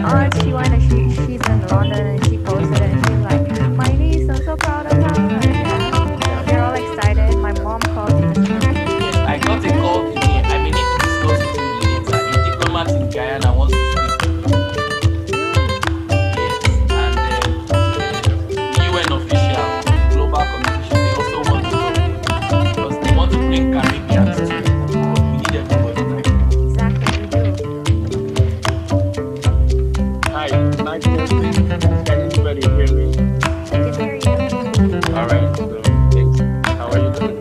aunt, she's in London and she posted it and she's like, my niece, I'm so proud of her. And yeah, so they're all excited. My mom called me this morning. I got a call today. I may need to discuss with you later. A diplomat in Guyana wants to speak to you. Yes, and the UN official, global communication, they also want to talk because they want to bring Caribbeans too. But we need everybody right now. Exactly, we do. Hi, nice listening. Can anybody hear me? I can hear you. All right, so thanks. How are you doing?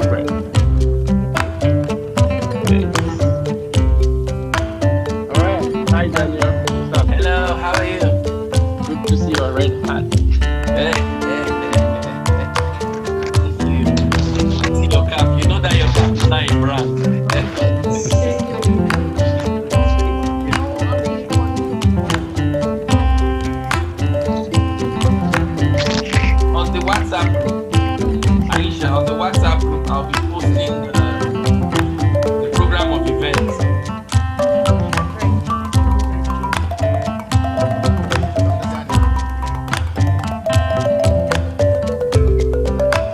Great. Thanks. All right. Hi, Daniel. What's up? Hello, how are you? Good to see you already. Hey, see your cap. You know that your cap is not a brand. On the WhatsApp group, Alicia, on the WhatsApp group, I'll be posting the program of events.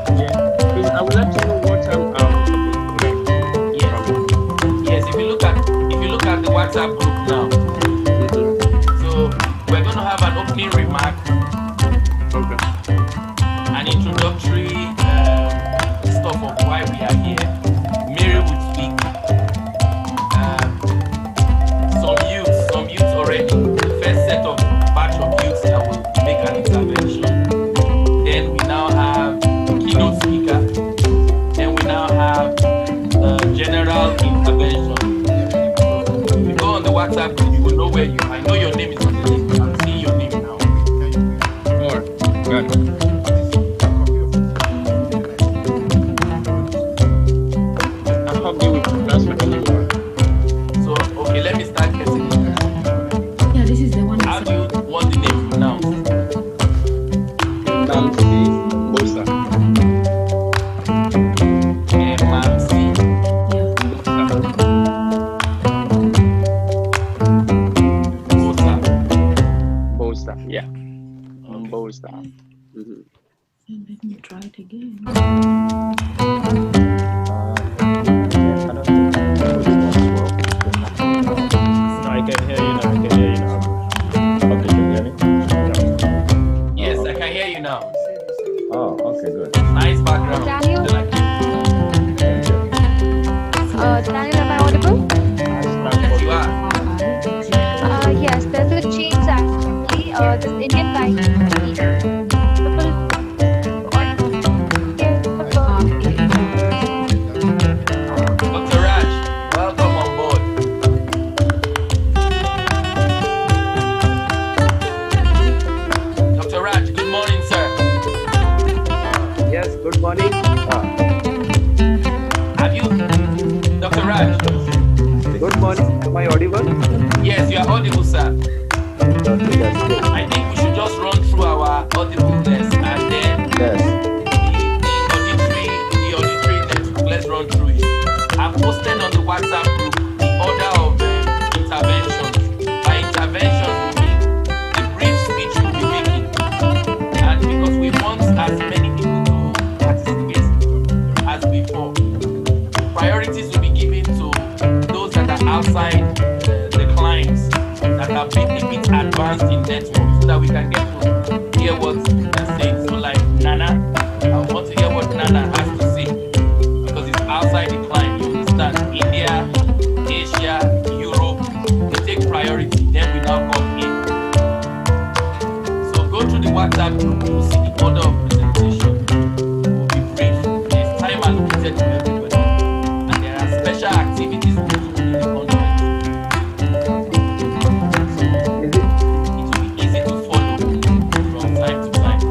Yeah. Please, I would like to know what time Yes, if you look at the WhatsApp group now, so we're going to have an opening remark, Okay. an introductory stuff of why we are here. Mary would speak. Some youths already. The first set of batch of youths that will make an intervention. Then we now have keynote speaker. Then we now have general intervention. If you go on the WhatsApp group, you will know where you are. I know your name is on the list. I'm seeing your name now. All right. Got it. I hope you will transfer anymore. So, okay, let me start getting it. Yeah, this is the one. How do you want the name pronounced? Nancy Bosa. Mamsi. Yeah. Bosa. Yeah. Bosa. Mm-hmm. And let me try it again. I can hear you now. I can hear you now. Okay, can you hear me? No. Yes, I can hear you now. Oh, okay, good. Nice background. Daniel? I like it. Thank you. Daniel, am I audible? Yes, you are. Yes, there's a change actually. This Indian guy. Dr. Raj, welcome on board. Dr. Raj, good morning, sir. Yes, good morning. Have you, Dr. Raj? Good morning. Am I audible? Yes, you are audible, sir. Okay, that's great. I think we should just run through our audibleness and then Yes. the auditory network. Let's run through it. I've posted on the WhatsApp group the order of interventions. By interventions, we mean the brief speech we'll be making. And because we want as many people to participate as before, priorities will be given to those that are outside the clients that are a bit advanced in network so that we can get to hear what they're saying. So like Nana, I want to hear what Nana has to say because it's outside the client. You understand? India, Asia, Europe, we take priority. Then we now come in. So go to the WhatsApp group. You will see the order of presentation. It will be brief. There's time allocated to everybody, and there are special activities we do in the conference. Is it? It will be easy to follow from time to time.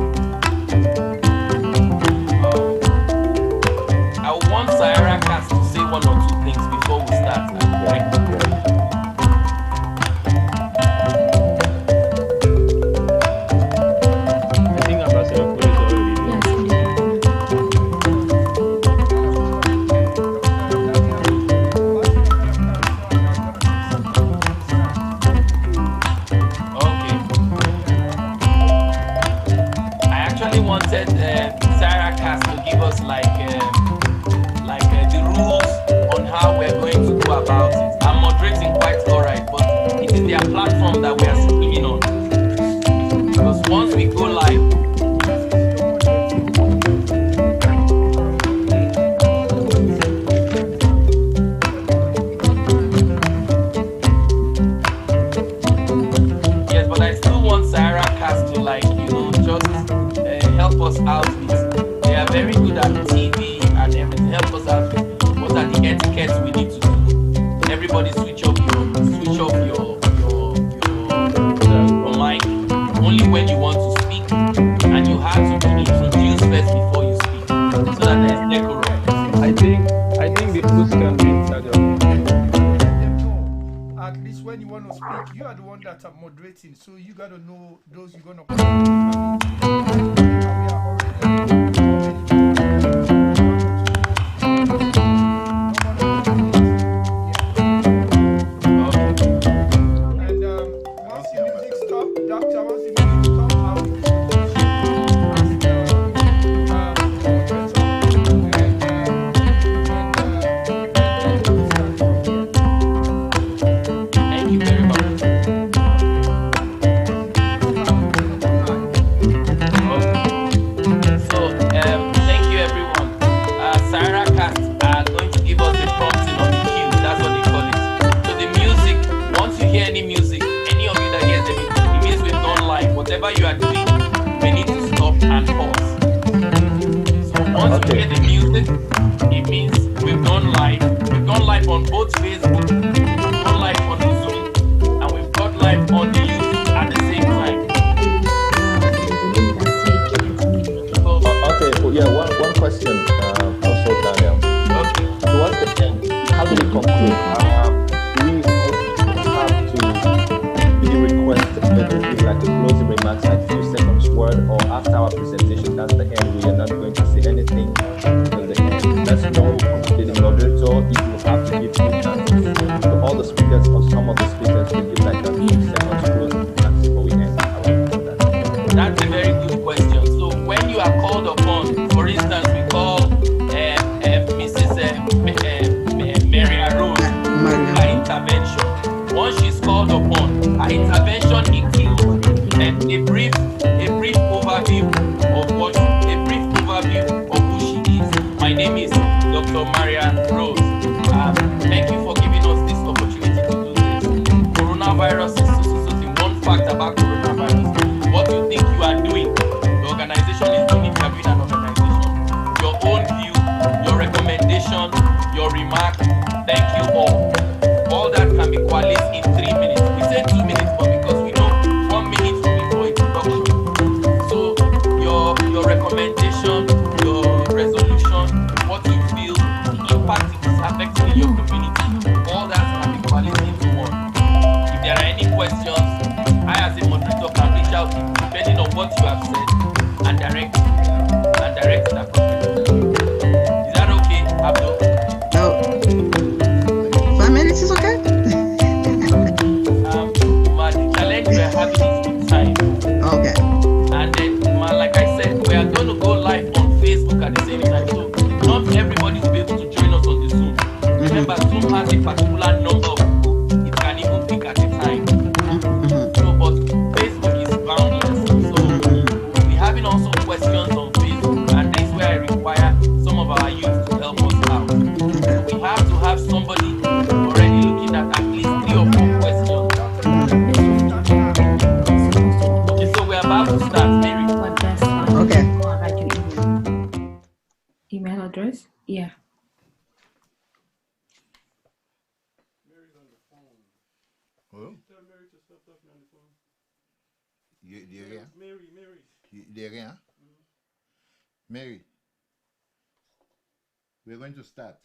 I want SierraCast to say one or two things before we start. Right? I think Ambassador Kure is already us the rules on how we're going to go about it. I'm moderating quite alright, but it is their platform that we are streaming on. Because once we go live, yes, but I still want SierraCast to just help us out with. They are very good at TV and everything. Help us out with what are the etiquettes we need to do. Everybody switch off your mic only when you want to speak, and you have to be introduced first before you speak, so that there's decorum. I think the host can be in charge of it. At least when you want to speak, you are the one that are moderating, so you got to know those you're gonna. Whatever you are doing, we need to stop and pause. So once we hear the music, it means we've gone live. We've gone live on both Facebook, we've gone live on the Zoom, and we've got live on the YouTube at the same time. Okay, well, yeah, one question, also Daniel. Okay. Towards the end, how do we conclude? Do we have to really request maybe like a closing remarks, like few seconds word, or after our presentation, that's the end, we are not going to say anything until the end? Let's know from the moderator if you have to give two chances to all the speakers or some of the speakers to give like a few seconds closing remarks before we end. That's a very good question. So when you are called upon, for instance, we call Mrs. Mary Rose her intervention. Once she's called upon, her intervention includes a brief overview of who she is. My name is Dr. Maria Rose. Thank you for giving us this opportunity to do this. Coronavirus is so. One fact about coronavirus: what you think you are doing, the organization is doing. If you are doing an organization, your own view, your recommendation, your remark. Thank you all. All that can be coalesced in 3 minutes. We say 2 minutes, but because we know 1 minute will be for introduction. So your recommendation, your resolution, what you feel, the impact it is affecting in your community, all that can be coalesced into one. If there are any questions, I as a moderator can reach out depending on what you have said and direct it appropriately. Is that okay, Abdul? No. 5 minutes is okay? The challenge we're having is with time. Okay. And then, like I said, we are going to go live on Facebook at the same time. So not everybody will be able to join us on the Zoom. Remember, Zoom has a particular number of people it can even pick at a time. So, but Facebook is boundless. So we're having also questions on Facebook, and that's where I require some of our youth to help us out. So we have to have somebody already looking at least 3 or 4 questions. Okay, so we're about to start, Mary. Okay. Email address? Yeah. Oh? Mary. Mary, we're going to start.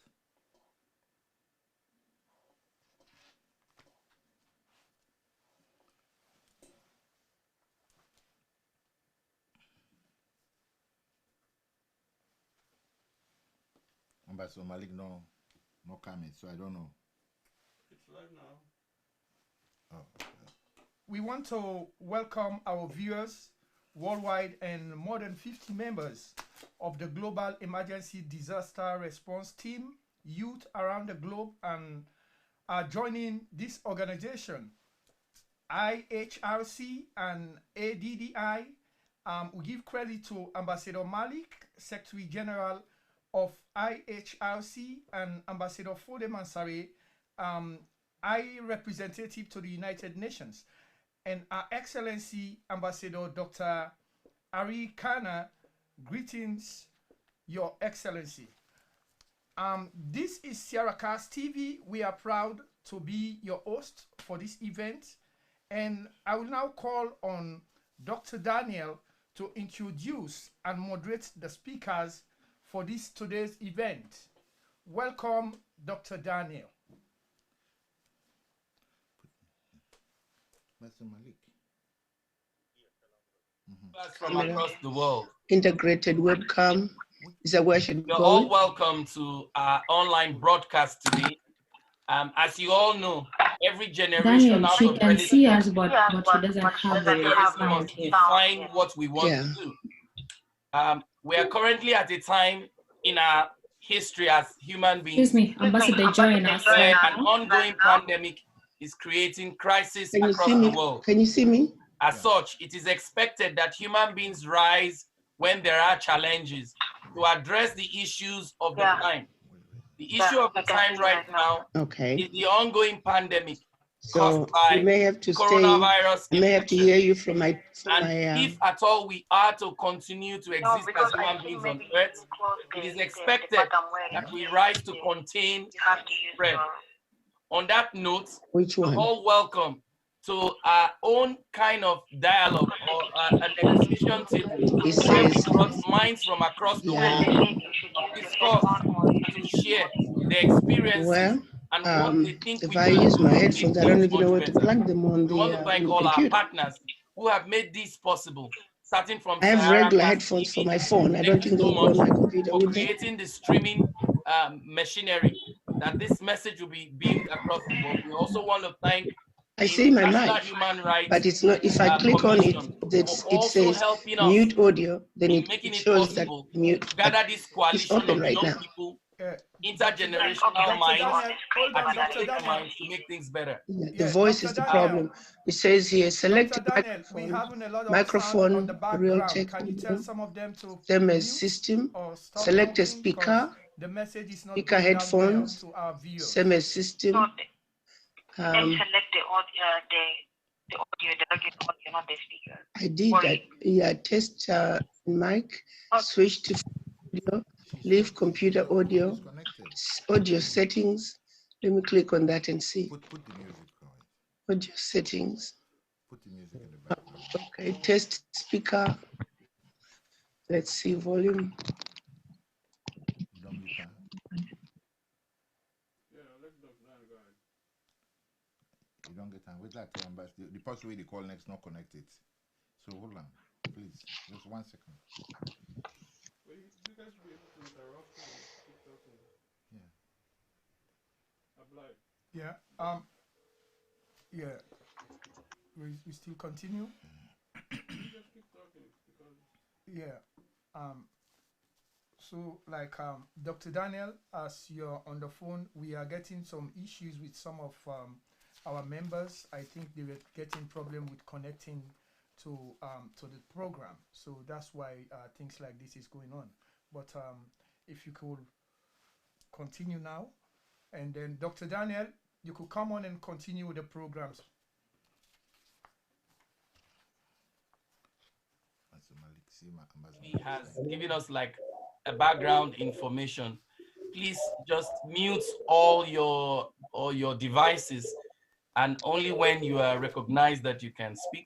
Ambassador Malik no comment, so I don't know. It's live now. Oh, okay. We want to welcome our viewers worldwide and more than 50 members of the Global Emergency Disaster Response Team, youth around the globe, and are joining this organization. IHRC and ADDI. We give credit to Ambassador Malik, Secretary General of IHRC, and Ambassador Fode Mansare, High Representative to the United Nations, and Her Excellency Ambassador Dr. Ari Kana. Greetings, Your Excellency. This is SierraCast TV. We are proud to be your host for this event. And I will now call on Dr. Daniel to introduce and moderate the speakers for this today's event. Welcome, Dr. Daniel. Mr. Malik. From across the world. Integrated webcam. Is that where I should You're go? all welcome to our online broadcast today. As you all know, every generation Daniel, out she of can see us, but she doesn't have the sound must here. define what we want to do. We are currently at a time in our history as human beings. Excuse me, Ambassador, join us. Where an ongoing pandemic is creating crisis across the world. Can you see me? As such, it is expected that human beings rise when there are challenges to address the issues of the time. The issue of the time right now is the ongoing pandemic caused by you may have to coronavirus I may have to hear you from my if at all we are to continue to exist as human beings on Earth, it is expected that we rise to contain spread. On that note, you're all welcome to our own kind of dialogue or a negotiation table where we brought minds from across the world to discuss, to share their experiences and what they think if we I can use my do to headphones, make I don't things even know much where to better. plug them on We want to thank all our partners who have made this possible, starting from I have regular SierraCast headphones for TV. my phone. I don't Thank you think so they'll go on much my computer. for Would they? creating the streaming machinery that this message will be beamed across the world. We also want to thank I the see my International mic, Human Rights but it's not. If I click on it, it says mute audio. Then making it it shows that possible mute. to gather this coalition open of right young now. people, intergenerational minds, patriotic minds to make things better. The voice is the problem. It says here, select microphone, real tech, them as system, select a speaker, speaker headphones, same as system. Then select the audio, the regular audio, not the speaker. I did that. Yeah, test mic, switch to audio, leave computer audio, audio settings. Let me click on that and see. Put the music going. Audio settings. Put the music in the background. Okay, test speaker. Let's see volume. You don't get time. Wait like the person with the call next not connected. So hold on, please. Just 1 second. Well, you guys will be able to interrupt and keep talking. Yeah. Apply. Yeah. Yeah. We still continue. You just keep talking because. Yeah. So like Dr. Daniel, as you're on the phone, we are getting some issues with some of our members. I think they were getting problem with connecting to the program. So that's why things like this is going on. But if you could continue now, and then Dr. Daniel, you could come on and continue with the programs. He has given us like a background information. Please just mute all your devices, and only when you are recognized that you can speak.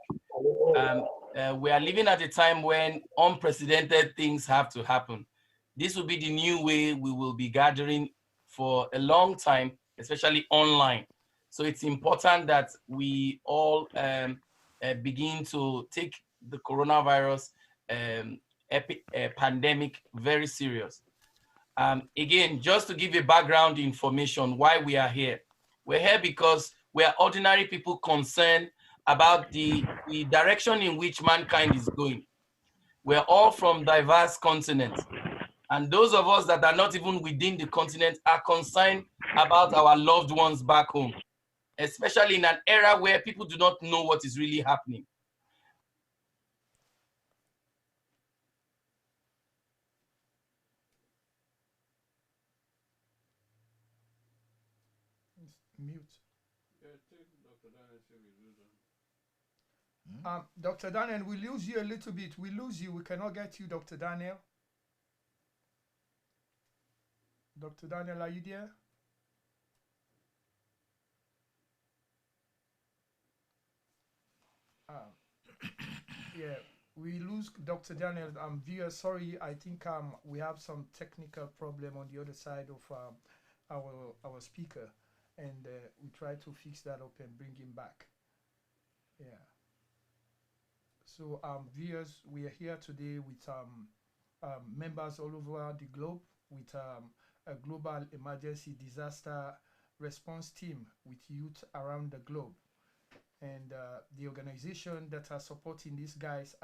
We are living at a time when unprecedented things have to happen. This will be the new way we will be gathering for a long time, especially online. So it's important that we all begin to take the coronavirus pandemic very serious. Again, just to give you background information why we are here. We're here because we are ordinary people concerned about the direction in which mankind is going. We're all from diverse continents. And those of us that are not even within the continent are concerned about our loved ones back home, especially in an era where people do not know what is really happening. Mute. Yeah, take Dr. Daniel say we lose him. Dr. Daniel, we lose you a little bit. We lose you. We cannot get you, Dr. Daniel. Dr. Daniel, are you there? Yeah, we lose Dr. Daniel. Viewers, sorry. I think we have some technical problem on the other side of our speaker, and we try to fix that up and bring him back. Yeah. So, viewers, we are here today with members all over the globe with a global emergency disaster response team with youth around the globe. And the organization that are supporting these guys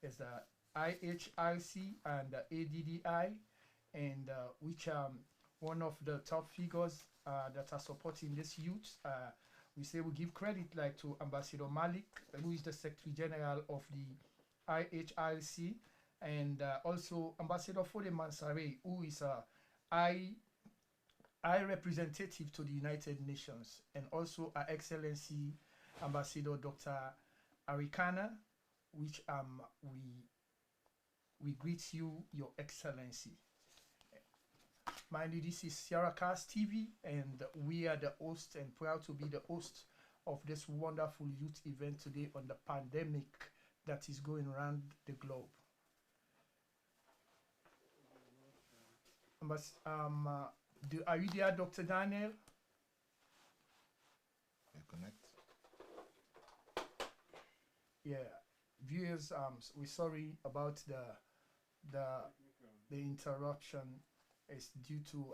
is the IHRC and the ADDI, and which one of the top figures that are supporting this youth. We say we give credit like to Ambassador Malik, who is the Secretary General of the IHRC, and also Ambassador Fode Mansare, who is a I representative to the United Nations, and also Her Excellency Ambassador Dr. Arikana, which we greet you, Your Excellency. Mind you, this is SierraCast TV, and we are the host and proud to be the host of this wonderful youth event today on the pandemic that is going around the globe. But are you there, Dr. Daniel? Connect. Yeah, viewers, we're sorry about the interruption. It's due to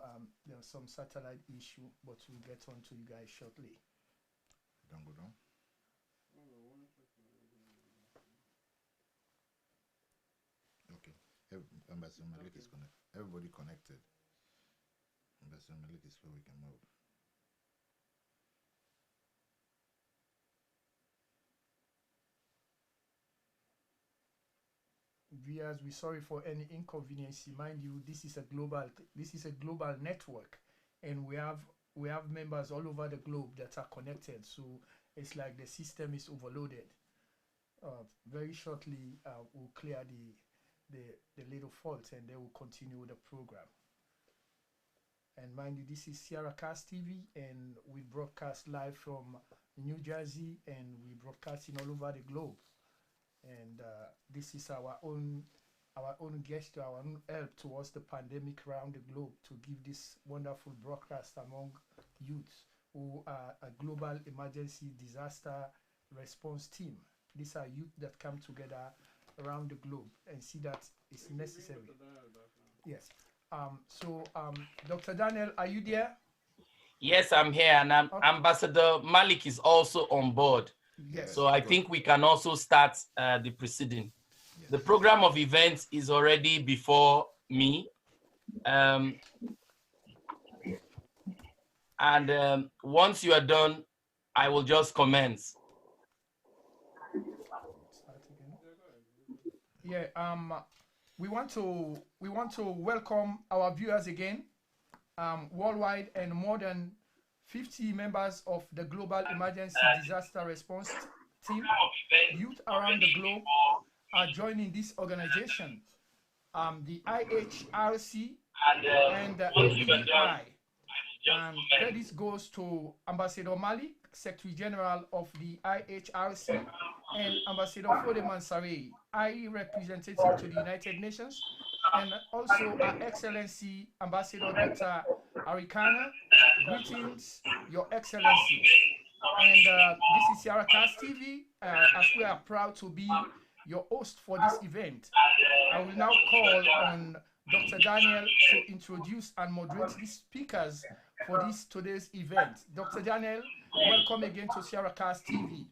some satellite issue, but we'll get on to you guys shortly. Don't go down. Okay. Ambassador Malik is connected. Everybody connected. Ambassador Malik is so we can move. Viewers, we're sorry for any inconvenience. Mind you, this is a global network, and we have members all over the globe that are connected. So it's like the system is overloaded. Very shortly, we'll clear the little fault, and then we'll continue the program. And mind you, this is SierraCast TV, and we broadcast live from New Jersey, and we broadcasting all over the globe. And this is our own gesture, our own help towards the pandemic around the globe, to give this wonderful broadcast among youths who are a global emergency disaster response team. These are youth that come together around the globe and see that it's necessary. Yes. So, Dr. Daniel, are you there? Yes, I'm here, and Okay. Ambassador Malik is also on board. Yes. So I think we can also start the proceeding. Yes. The program of events is already before me. Once you are done, I will just commence. Yeah, we want to welcome our viewers again, worldwide, and more than 50 members of the Global Emergency Disaster Response Team, youth around the globe, are joining this organization, the IHRC and the ADDI. And credit goes to Ambassador Malik, Secretary General of the IHRC, and Ambassador Fode Mansare, I representative to the United Nations, and also Her Excellency Ambassador Dr. Arikana. Greetings, Your Excellency. And this is SierraCast TV, as we are proud to be your host for this event. I will now call on Dr. Daniel to introduce and moderate the speakers for today's event. Dr. Daniel, welcome again to SierraCast TV.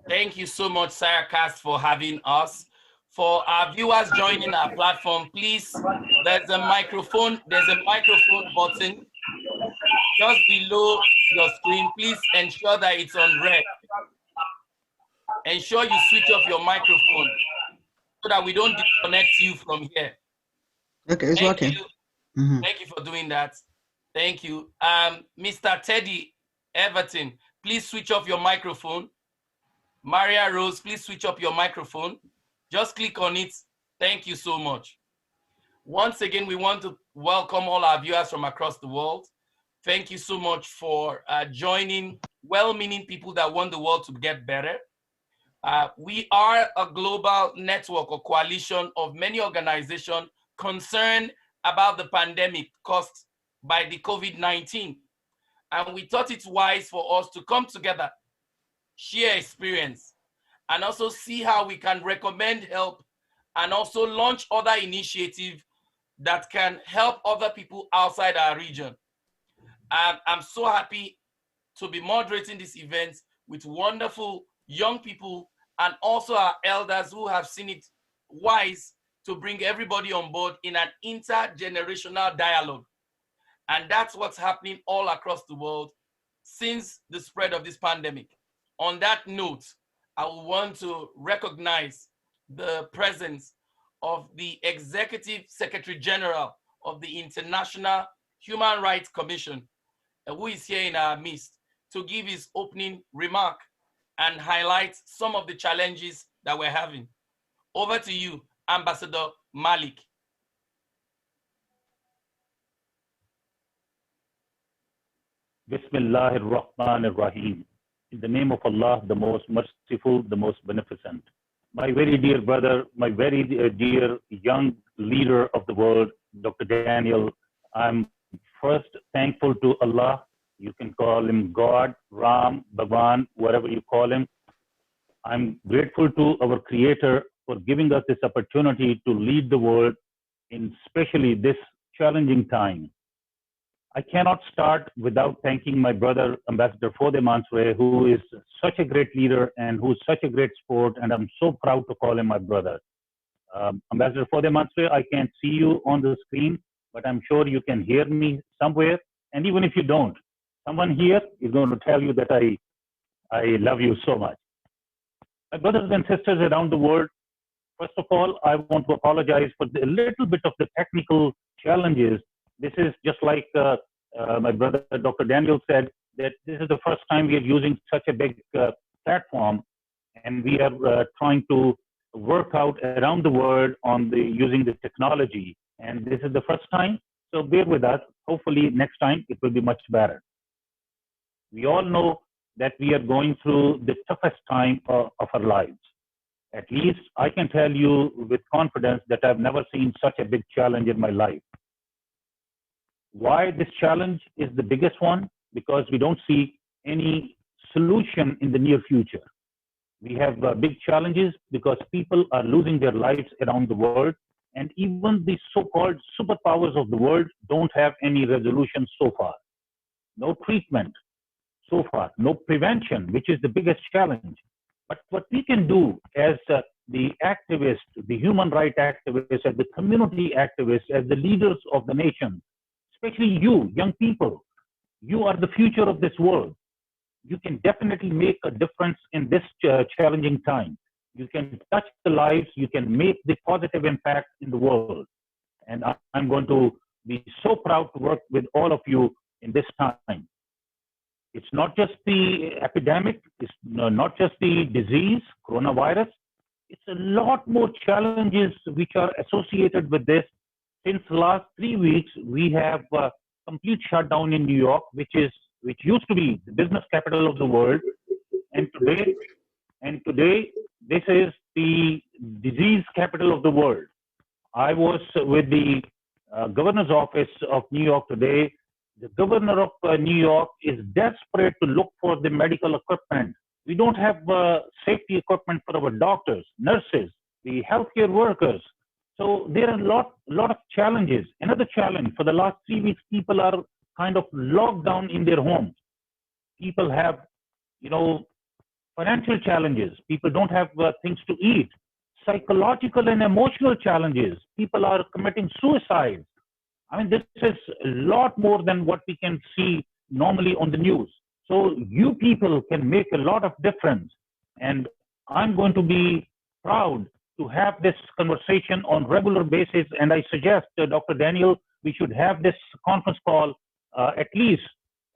Thank you so much, SierraCast, for having us. For our viewers joining our platform, please, there's a microphone button just below your screen. Please ensure that it's on red. Ensure you switch off your microphone so that we don't disconnect you from here. Okay, it's Thank working. you. Thank you for doing that. Thank you. Mr. Teddy Everton, please switch off your microphone. Maria Rose, please switch up your microphone. Just click on it. Thank you so much. Once again, we want to welcome all our viewers from across the world. Thank you so much for joining well-meaning people that want the world to get better. We are a global network or coalition of many organizations concerned about the pandemic caused by the COVID-19. And we thought it wise for us to come together, share experience, and also see how we can recommend help and also launch other initiatives that can help other people outside our region. I'm so happy to be moderating this event with wonderful young people and also our elders who have seen it wise to bring everybody on board in an intergenerational dialogue. And that's what's happening all across the world since the spread of this pandemic. On that note, I want to recognize the presence of the Executive Secretary General of the International Human Rights Commission, who is here in our midst to give his opening remark and highlight some of the challenges that we're having. Over to you, Ambassador Malik. Bismillah ar-Rahman ar-Rahim. In the name of Allah, the most merciful, the most beneficent. My very dear brother, my very dear young leader of the world, Dr. Daniel, I'm first thankful to Allah. You can call him God, Ram, Bhagwan, whatever you call him. I'm grateful to our Creator for giving us this opportunity to lead the world in especially this challenging time. I cannot start without thanking my brother, Ambassador Fode Mansour, who is such a great leader and who's such a great sport, and I'm so proud to call him my brother. Ambassador Fode Mansour, I can't see you on the screen, but I'm sure you can hear me somewhere. And even if you don't, someone here is going to tell you that I love you so much. My brothers and sisters around the world, first of all, I want to apologize for a little bit of the technical challenges. This is just like my brother, Dr. Daniel, said, that this is the first time we are using such a big platform, and we are trying to work out around the world on using the technology. And this is the first time, so bear with us. Hopefully next time it will be much better. We all know that we are going through the toughest time of our lives. At least I can tell you with confidence that I've never seen such a big challenge in my life. Why this challenge is the biggest one? Because we don't see any solution in the near future. We have big challenges because people are losing their lives around the world, and even the so-called superpowers of the world don't have any resolution so far. No treatment so far, no prevention, which is the biggest challenge. But what we can do as the activists, the human rights activists, as the community activists, as the leaders of the nation, especially you, young people, you are the future of this world. You can definitely make a difference in this challenging time. You can touch the lives, you can make the positive impact in the world. And I'm going to be so proud to work with all of you in this time. It's not just the epidemic, it's not just the disease, coronavirus. It's a lot more challenges which are associated with this. Since the last 3 weeks, we have a complete shutdown in New York, which used to be the business capital of the world. And today, this is the disease capital of the world. I was with the governor's office of New York today. The governor of New York is desperate to look for the medical equipment. We don't have safety equipment for our doctors, nurses, the healthcare workers. So there are a lot of challenges. Another challenge, for the last 3 weeks, people are kind of locked down in their homes. People have, financial challenges. People don't have things to eat. psychological and emotional challenges. People are committing suicide. I mean, this is a lot more than what we can see normally on the news. So you people can make a lot of difference. And I'm going to be proud to have this conversation on regular basis. And I suggest, Dr. Daniel, we should have this conference call at least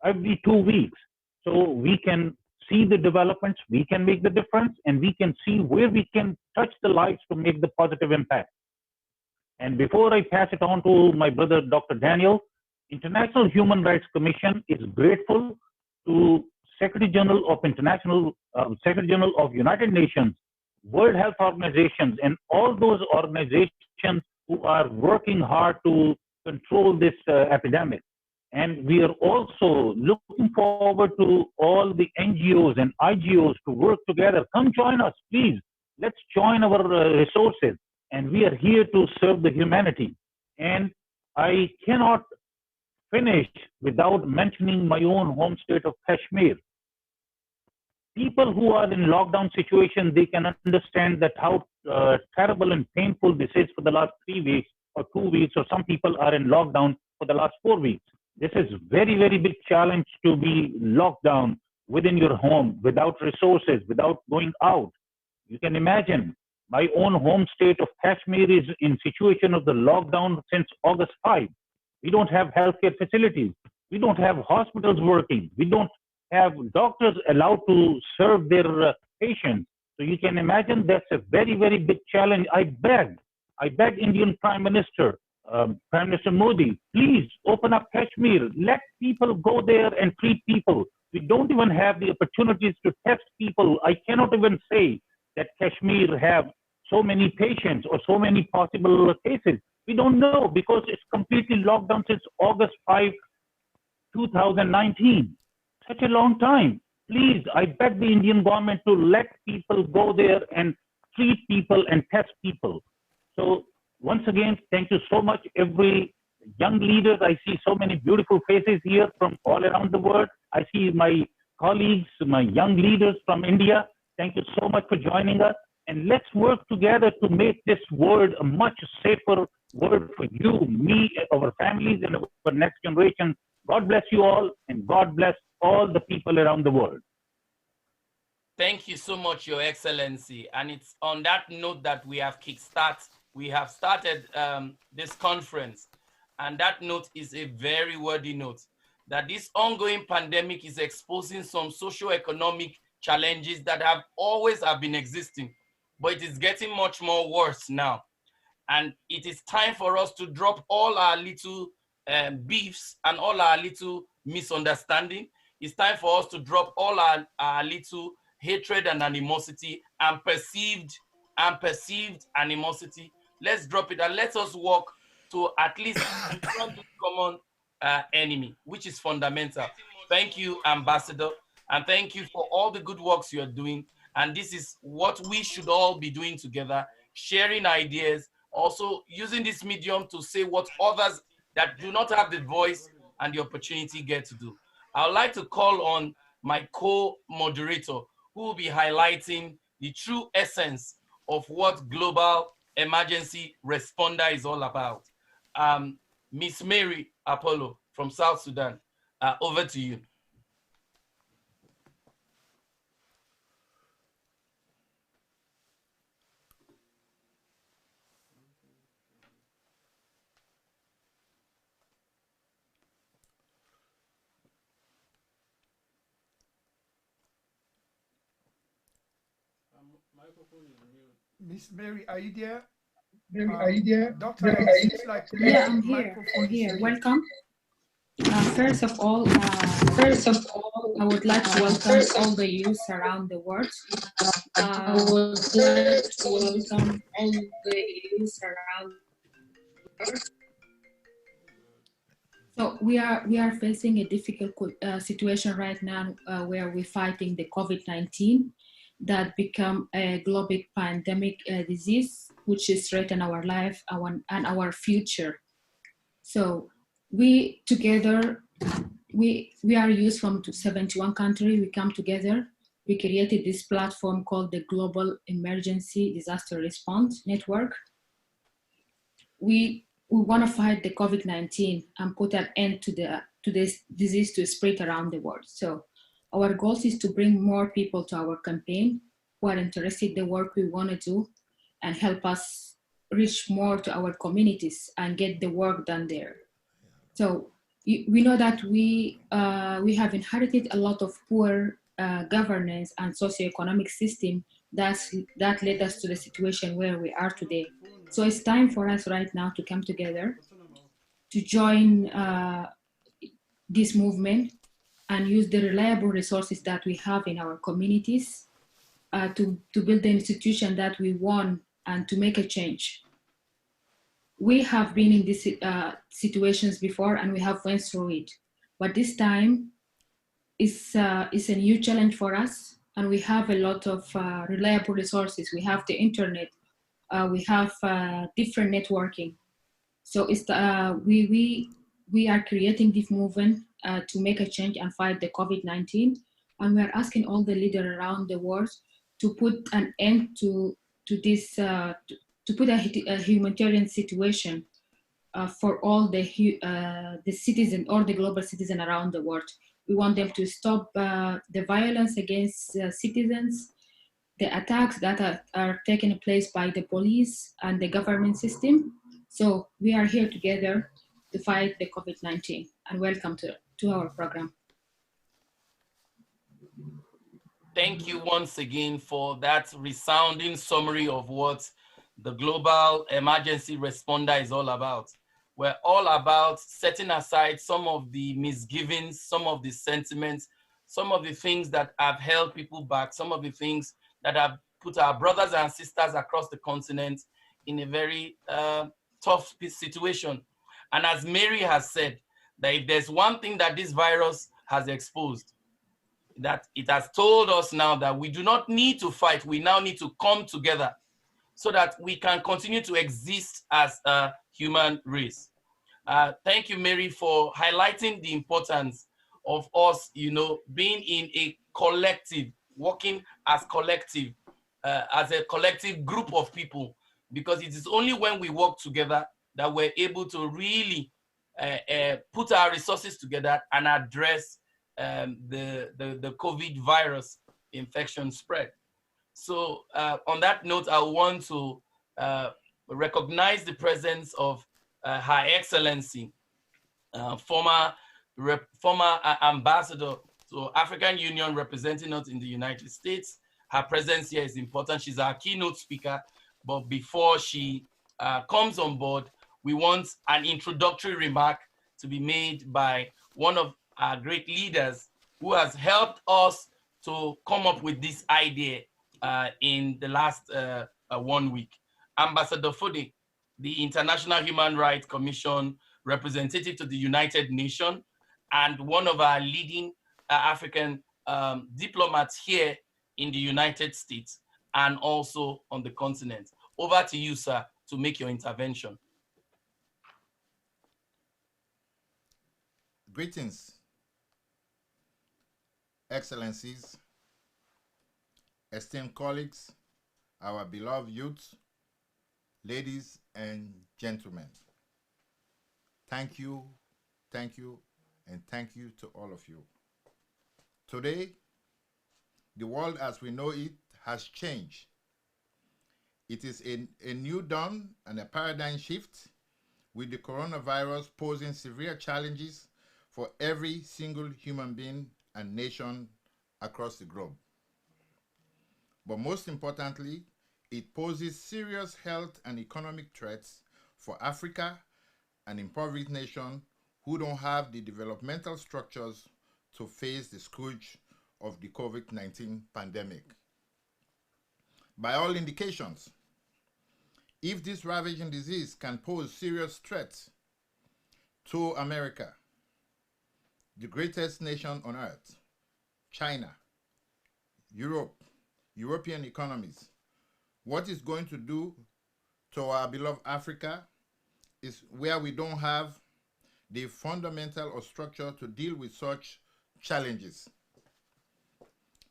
every 2 weeks. So we can see the developments, we can make the difference, and we can see where we can touch the lives to make the positive impact. And before I pass it on to my brother, Dr. Daniel, International Human Rights Commission is grateful to Secretary General of United Nations, World Health Organizations, and all those organizations who are working hard to control this epidemic. And we are also looking forward to all the NGOs and IGOs to work together. Come join us, please. Let's join our resources. And we are here to serve the humanity. And I cannot finish without mentioning my own home state of Kashmir. People who are in lockdown situation, they can understand that how terrible and painful this is for the last 3 weeks or 2 weeks, or some people are in lockdown for the last 4 weeks. This is very, very big challenge to be locked down within your home, without resources, without going out. You can imagine, my own home state of Kashmir is in situation of the lockdown since August 5. We don't have healthcare facilities. We don't have hospitals working. We don't have doctors allowed to serve their patients. So you can imagine that's a very, very big challenge. I beg Indian Prime Minister, Prime Minister Modi, please open up Kashmir. Let people go there and treat people. We don't even have the opportunities to test people. I cannot even say that Kashmir have so many patients or so many possible cases. We don't know because it's completely locked down since August 5, 2019. Such a long time. Please, I beg the Indian government to let people go there and treat people and test people. So once again, thank you so much, every young leaders. I see so many beautiful faces here from all around the world. I see my colleagues, my young leaders from India. Thank you so much for joining us. And let's work together to make this world a much safer world for you, me, our families, and our next generation. God bless you all, and God bless all the people around the world. Thank you so much, Your Excellency. And it's on that note that we have started this conference. And that note is a very worthy note, that this ongoing pandemic is exposing some socio-economic challenges that have always been existing, but it is getting much more worse now. And it is time for us to drop all our little beefs and all our little misunderstanding. It's time for us to drop all our little hatred and animosity and perceived animosity. Let's drop it and let us work to at least confront the common enemy, which is fundamental. Thank you, Ambassador, and thank you for all the good works you are doing. And this is what we should all be doing together, sharing ideas, also using this medium to say what others that do not have the voice and the opportunity get to do. I would like to call on my co-moderator, who will be highlighting the true essence of what Global Emergency Responder is all about. Miss Mary Apollo from South Sudan, over to you. Miss Mary, are you there? Doctor, it seems like yeah, I'm here. Welcome. First of all, I would like to welcome all the youth around the world. I would like to welcome all the youth around the world. So we are facing a difficult situation right now where we're fighting the COVID-19 that become a global pandemic disease, which is threatening our life and our future. So we together, we are youth from 71 countries. We come together we created this platform called the Global Emergency Disaster Response Network. We want to fight the COVID-19 and put an end to this disease to spread around the world. So our goal is to bring more people to our campaign who are interested in the work we want to do and help us reach more to our communities and get the work done there. So we know that we have inherited a lot of poor governance and socioeconomic system that led us to the situation where we are today. So it's time for us right now to come together, to join this movement and use the reliable resources that we have in our communities to build the institution that we want and to make a change. We have been in these situations before and we have went through it, but this time is a new challenge for us, and we have a lot of reliable resources. We have the internet, we have different networking. So it's we are creating this movement to make a change and fight the COVID-19, and we are asking all the leaders around the world to put an end to this, to put a humanitarian situation for all the citizens or the global citizens around the world. We want them to stop the violence against citizens, the attacks that are taking place by the police and the government system. So we are here together to fight the COVID-19, and welcome to our program. Thank you once again for that resounding summary of what the Global Emergency Responder is all about. We're all about setting aside some of the misgivings, some of the sentiments, some of the things that have held people back, some of the things that have put our brothers and sisters across the continent in a very tough situation. And as Mary has said, that if there's one thing that this virus has exposed, that it has told us now that we do not need to fight, we now need to come together so that we can continue to exist as a human race. Thank you, Mary, for highlighting the importance of us, being in a collective, working as a collective group of people, because it is only when we work together that we're able to really put our resources together and address the COVID virus infection spread. So on that note, I want to recognize the presence of Her Excellency, former ambassador to African Union representing us in the United States. Her presence here is important. She's our keynote speaker, but before she comes on board, we want an introductory remark to be made by one of our great leaders who has helped us to come up with this idea in the last 1 week. Ambassador Fode, the International Human Rights Commission representative to the United Nations and one of our leading African diplomats here in the United States and also on the continent. Over to you, sir, to make your intervention. Greetings, Excellencies, esteemed colleagues, our beloved youth, ladies and gentlemen. Thank you, and thank you to all of you. Today, the world as we know it has changed. It is a new dawn and a paradigm shift, with the coronavirus posing severe challenges for every single human being and nation across the globe. But most importantly, it poses serious health and economic threats for Africa and impoverished nations who don't have the developmental structures to face the scourge of the COVID-19 pandemic. By all indications, if this ravaging disease can pose serious threats to America, the greatest nation on earth, China, Europe, European economies, what it's going to do to our beloved Africa is where we don't have the fundamental or structure to deal with such challenges.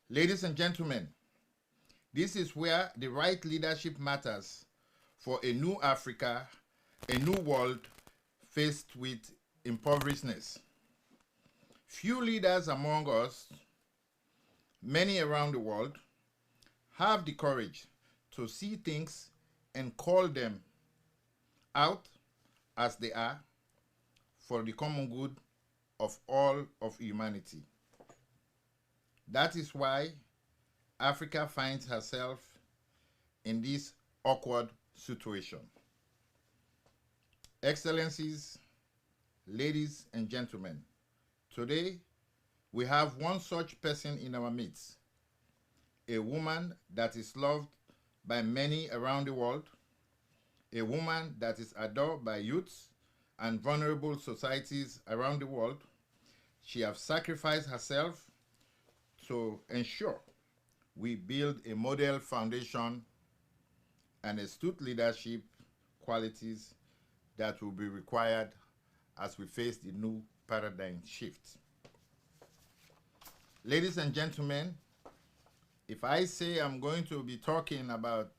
Ladies and gentlemen, this is where the right leadership matters for a new Africa, a new world faced with impoverishedness. Few leaders among us, many around the world, have the courage to see things and call them out as they are for the common good of all of humanity. That is why Africa finds herself in this awkward situation. Excellencies, ladies and gentlemen, today we have one such person in our midst, a woman that is loved by many around the world, a woman that is adored by youths and vulnerable societies around the world. She has sacrificed herself to ensure we build a model foundation and astute leadership qualities that will be required as we face the new paradigm shift. Ladies and gentlemen, if I say I'm going to be talking about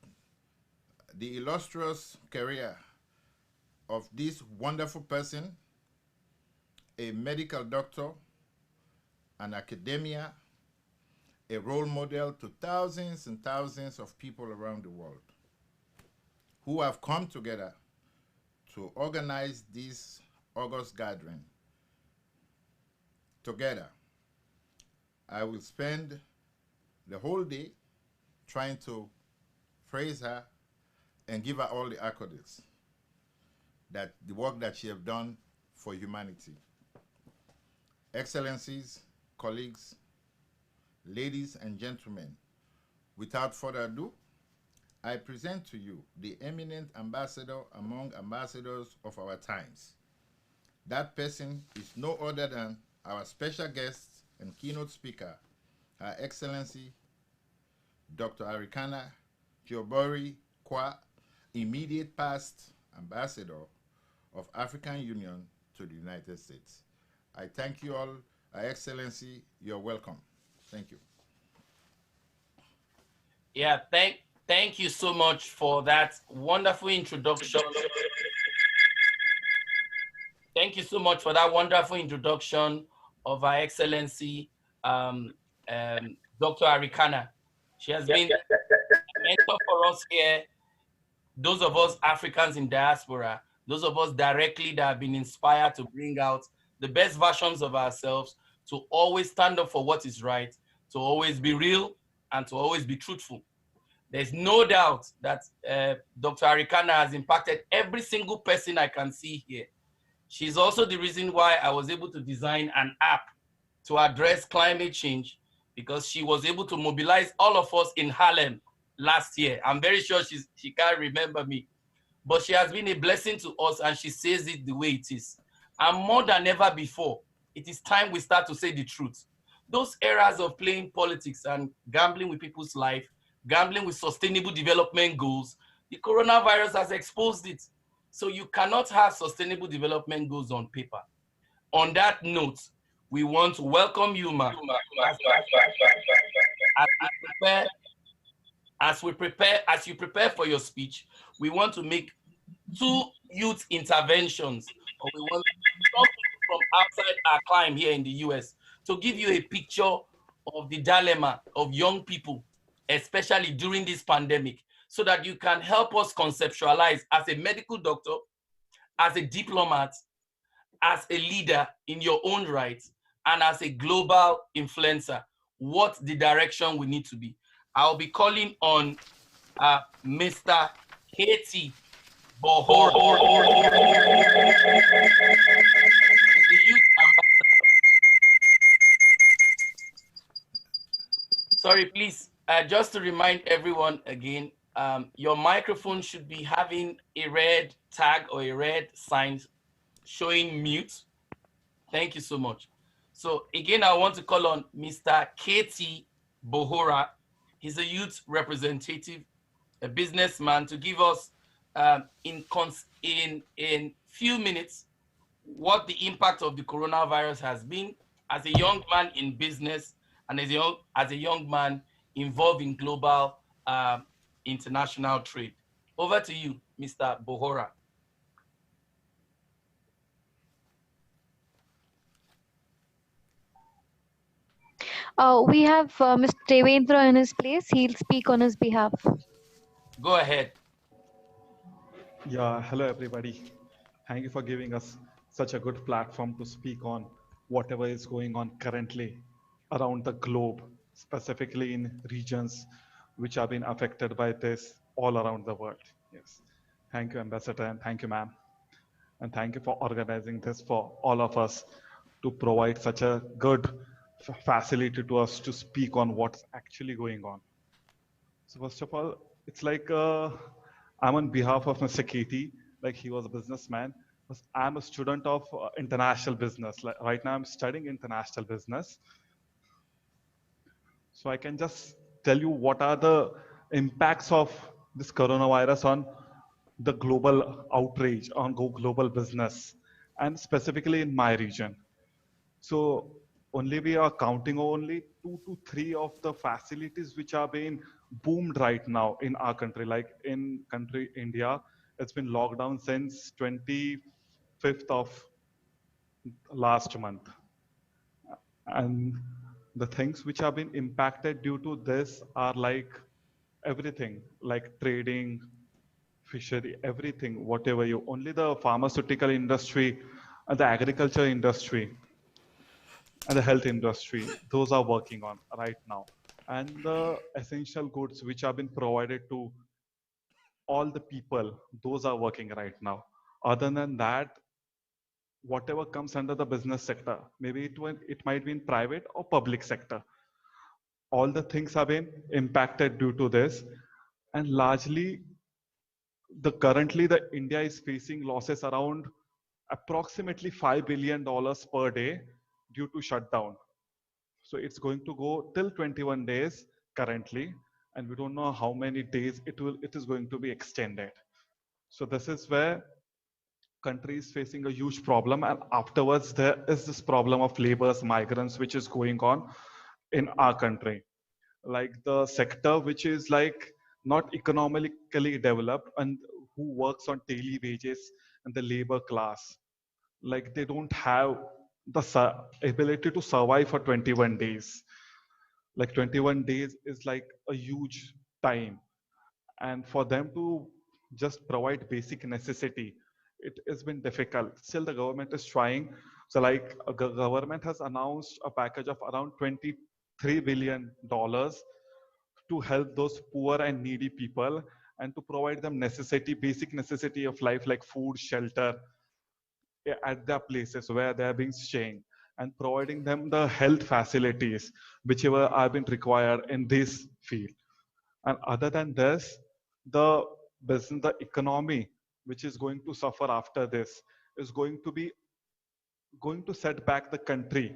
the illustrious career of this wonderful person, a medical doctor, an academia, a role model to thousands and thousands of people around the world who have come together to organize this August gathering together. I will spend the whole day trying to praise her and give her all the accolades that the work that she has done for humanity. Excellencies, colleagues, ladies and gentlemen, without further ado, I present to you the eminent ambassador among ambassadors of our times. That person is no other than our special guest and keynote speaker, Her Excellency Dr. Arikana Giobori Kwa, immediate past ambassador of African Union to the United States. I thank you all. Her Excellency, you're welcome. Thank you. Yeah, thank you so much for that wonderful introduction. Thank you so much for that wonderful introduction of Her Excellency Dr. Arikana. She has been a mentor for us here, those of us Africans in diaspora, those of us directly that have been inspired to bring out the best versions of ourselves, to always stand up for what is right, to always be real, and to always be truthful. There's no doubt that Dr. Arikana has impacted every single person I can see here. She's also the reason why I was able to design an app to address climate change, because she was able to mobilize all of us in Harlem last year. I'm very sure she can't remember me, but she has been a blessing to us, and she says it the way it is. And more than ever before, it is time we start to say the truth. Those eras of playing politics and gambling with people's life, gambling with sustainable development goals, the coronavirus has exposed it. So you cannot have sustainable development goals on paper. On that note, we want to welcome you, Ma. As you prepare for your speech, we want to make 2 youth interventions, or we want some people from outside our climb here in the US to give you a picture of the dilemma of young people, especially during this pandemic, so that you can help us conceptualize as a medical doctor, as a diplomat, as a leader in your own right, and as a global influencer, what the direction we need to be. I'll be calling on Mr. Katie Bohora, the youth ambassador. Sorry, please, just to remind everyone again, your microphone should be having a red tag or a red sign showing mute. Thank you so much. So again, I want to call on Mr. Katie Bohora. He's a youth representative, a businessman, to give us in few minutes what the impact of the coronavirus has been as a young man in business, and as a young man involved in global international trade. Over to you, Mr. Bohora. We have Mr. Devendra in his place. He'll speak on his behalf. Go ahead. Yeah, hello everybody. Thank you for giving us such a good platform to speak on whatever is going on currently around the globe, specifically in regions which have been affected by this all around the world. Yes. Thank you, Ambassador, and thank you, ma'am. And thank you for organizing this for all of us to provide such a good facility to us to speak on what's actually going on. So first of all, it's like I'm on behalf of Mr. Katie, like he was a businessman. I'm a student of international business. Like right now, I'm studying international business. So I can just tell you what are the impacts of this coronavirus on the global outrage, on global business, and specifically in my region. So only we are counting only 2 to 3 of the facilities which are being boomed right now in our country. Like in country India, it's been locked down since 25th of last month. And the things which have been impacted due to this are like everything, like trading, fishery, everything, whatever you, only the pharmaceutical industry and the agriculture industry and the health industry, those are working on right now. And the essential goods which have been provided to all the people, those are working right now. Other than that, whatever comes under the business sector, maybe it might be in private or public sector. All the things have been impacted due to this. And largely, currently the India is facing losses around approximately $5 billion per day due to shutdown. So it's going to go till 21 days currently, and we don't know how many days it is going to be extended. So this is where country is facing a huge problem, and afterwards there is this problem of laborers, migrants, which is going on in our country. Like the sector which is like not economically developed and who works on daily wages and the labor class, like they don't have the ability to survive for 21 days. Like 21 days is like a huge time, and for them to just provide basic necessity, it has been difficult. Still the government is trying. So like government has announced a package of around $23 billion to help those poor and needy people and to provide them basic necessity of life like food, shelter, at their places where they are being staying, and providing them the health facilities whichever are been required in this field. And other than this, the business, the economy which is going to suffer after this is going to set back the country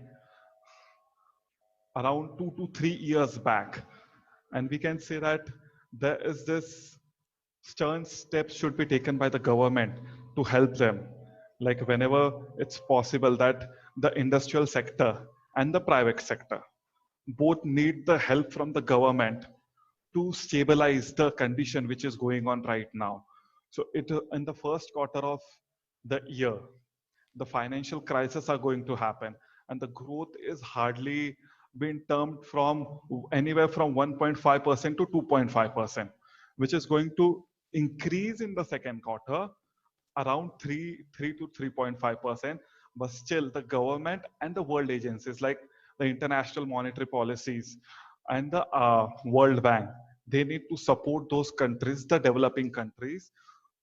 around 2 to 3 years back. And we can say that there is this stern steps should be taken by the government to help them. Like whenever it's possible that the industrial sector and the private sector both need the help from the government to stabilize the condition which is going on right now. So it in the first quarter of the year, the financial crisis are going to happen, and the growth is hardly been termed from anywhere from 1.5% to 2.5%, which is going to increase in the second quarter around 3 to 3.5%. But still the government and the world agencies like the international monetary policies and the World Bank, they need to support those countries, the developing countries,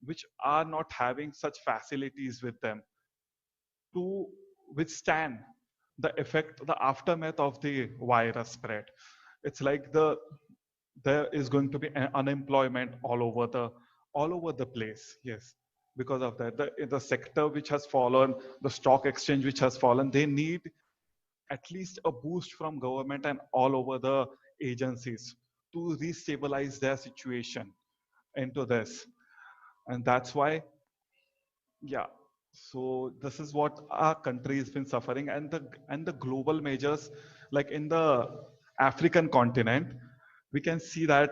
which are not having such facilities with them to withstand the effect, the aftermath of the virus spread. It's like there is going to be unemployment all over the place. Yes, because of that, the sector which has fallen, the stock exchange which has fallen, they need at least a boost from government and all over the agencies to restabilize their situation into this. And that's why, yeah, so this is what our country has been suffering. And the global measures, like in the African continent, we can see that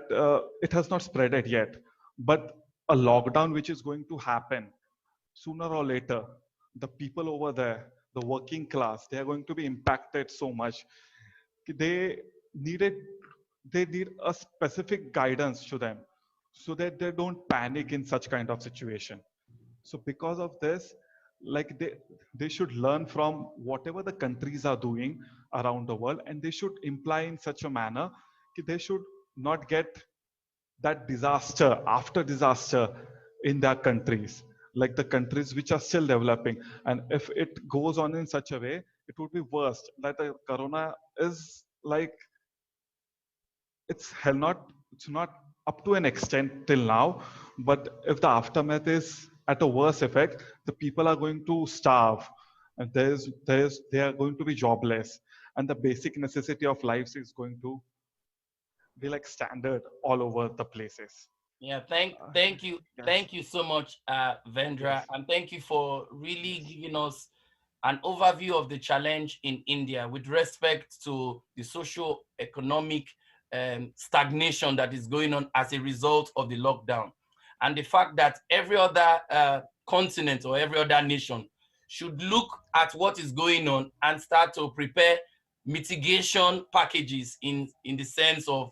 it has not spread it yet. But a lockdown which is going to happen sooner or later, the people over there, the working class, they are going to be impacted so much. They needed, they need a specific guidance to them so that they don't panic in such kind of situation. So because of this, like they should learn from whatever the countries are doing around the world, and they should imply in such a manner that they should not get that disaster after disaster in their countries, like the countries which are still developing. And if it goes on in such a way, it would be worst. That the corona is like, it's not up to an extent till now, but if the aftermath is at a worse effect, the people are going to starve, and they are going to be jobless, and the basic necessity of lives is going to be like standard all over the places. Yeah, uh, yes, thank you so much, Vendra, yes, and thank you for really yes, giving us an overview of the challenge in India with respect to the socio-economic stagnation that is going on as a result of the lockdown, and the fact that every other continent or every other nation should look at what is going on and start to prepare mitigation packages in the sense of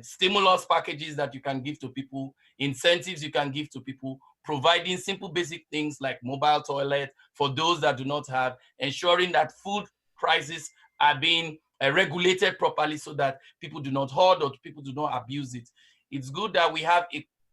stimulus packages that you can give to people, incentives you can give to people, providing simple basic things like mobile toilet for those that do not have, ensuring that food prices are being regulated properly so that people do not hoard or people do not abuse it. It's good that we have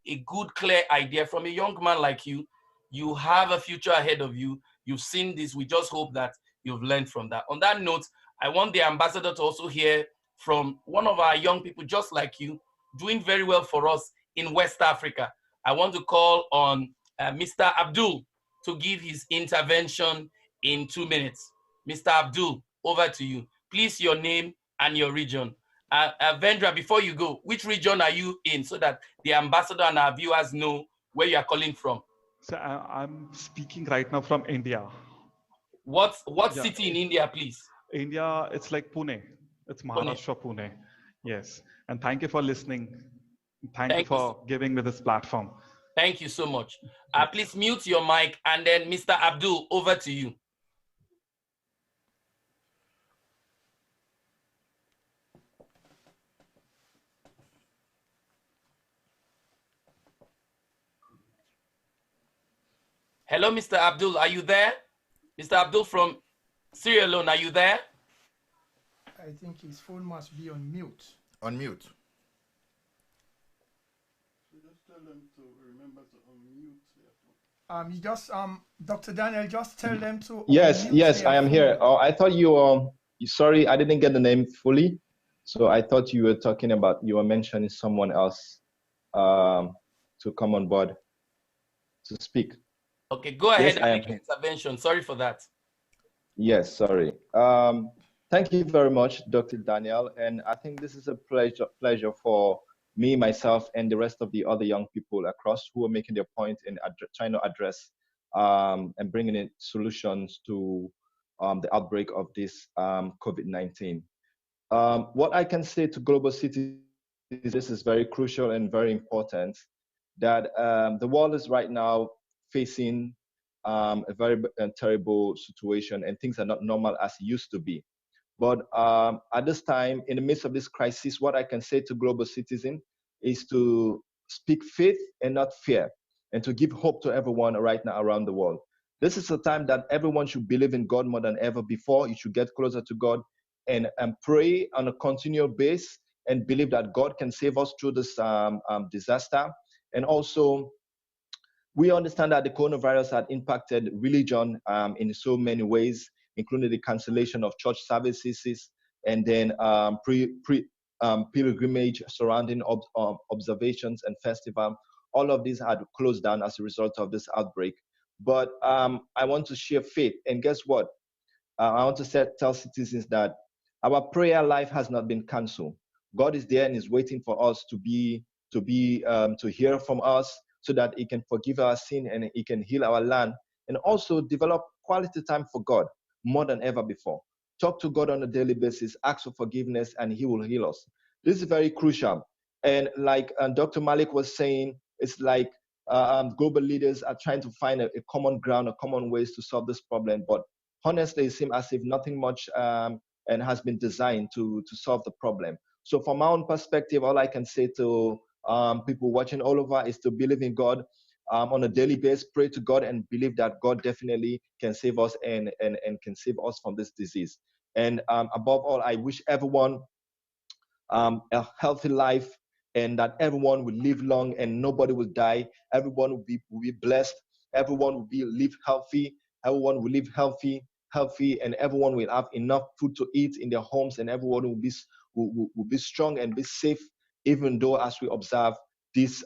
a good, clear idea from a young man like you. You have a future ahead of you. You've seen this. We just hope that you've learned from that. On that note, I want the ambassador to also hear from one of our young people just like you, doing very well for us in West Africa. I want to call on Mr. Abdul to give his intervention in 2 minutes. Mr. Abdul, over to you. Please, your name and your region. Vendra, before you go, which region are you in so that the ambassador and our viewers know where you are calling from? so I'm speaking right now from India. What Yeah, city in India, please? India, it's like Pune. It's Pune. Maharashtra, Pune. Yes. And thank you for listening. Thank you Thank you. for giving me this platform. Thank you so much. Yes. Please mute your mic, and then Mr. Abdul, over to you. Hello, Mr. Abdul, are you there? Mr. Abdul from Sierra Leone, are you there? I think his phone must be on mute. On mute. Just tell them to remember to unmute their phone. You just Dr. Daniel, just tell them to Yes, unmute yes, their I am phone. here. Oh, I thought you sorry, I didn't get the name fully. So I thought you were talking about, you were mentioning someone else to come on board to speak. Okay, go ahead Yes, and I am make an here. intervention. Sorry for that. Yes, sorry. Thank you very much, Dr. Daniel. And I think this is a pleasure for me, myself, and the rest of the other young people across who are making their point in trying to address and bringing in solutions to the outbreak of this COVID-19. What I can say to global cities, this is very crucial and very important, that the world is right now facing a very terrible situation, and things are not normal as it used to be. But at this time, in the midst of this crisis, what I can say to global citizens is to speak faith and not fear, and to give hope to everyone right now around the world. This is a time that everyone should believe in God more than ever before. You should get closer to God and pray on a continual basis and believe that God can save us through this disaster. And also, we understand that the coronavirus had impacted religion in so many ways, including the cancellation of church services and then pilgrimage surrounding observations and festival. All of these had closed down as a result of this outbreak. But I want to share faith. And guess what? I want to tell citizens that our prayer life has not been canceled. God is there and is waiting for us to hear from us, so that He can forgive our sin and He can heal our land, and also develop quality time for God more than ever before. talk to God on a daily basis, ask for forgiveness, and He will heal us. This is very crucial. And like Dr. Malik was saying, it's like global leaders are trying to find a common ground, a common ways to solve this problem. But honestly, it seems as if nothing much and has been designed to solve the problem. So from my own perspective, all I can say to people watching all over is to believe in God on a daily basis, pray to God, and believe that God definitely can save us and can save us from this disease. And above all, I wish everyone a healthy life, and that everyone will live long and nobody will die. Everyone will be blessed. Everyone will live healthy. Everyone will live healthy, and everyone will have enough food to eat in their homes, and everyone will be strong and be safe, even though as we observe this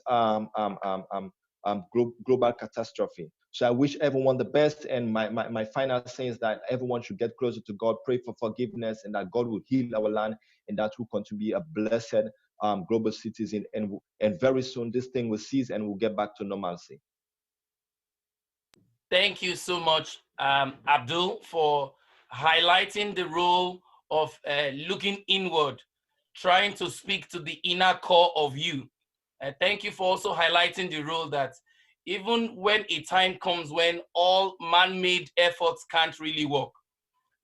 global catastrophe. So I wish everyone the best, and my final saying is that everyone should get closer to God, pray for forgiveness, and that God will heal our land, and that will continue to be a blessed global citizen. And very soon this thing will cease and we'll get back to normalcy. Thank you so much, Abdul, for highlighting the role of looking inward, trying to speak to the inner core of you. Thank you for also highlighting the role that even when a time comes when all man-made efforts can't really work,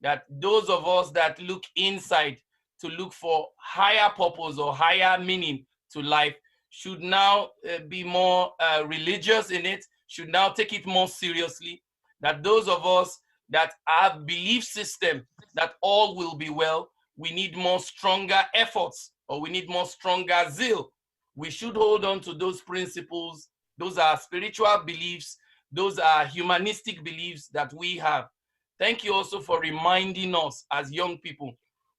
that those of us that look inside to look for higher purpose or higher meaning to life should now be more religious in it, should now take it more seriously, that those of us that have belief system that all will be well, we need more stronger efforts, or we need more stronger zeal. We should hold on to those principles. Those are spiritual beliefs. Those are humanistic beliefs that we have. Thank you also for reminding us as young people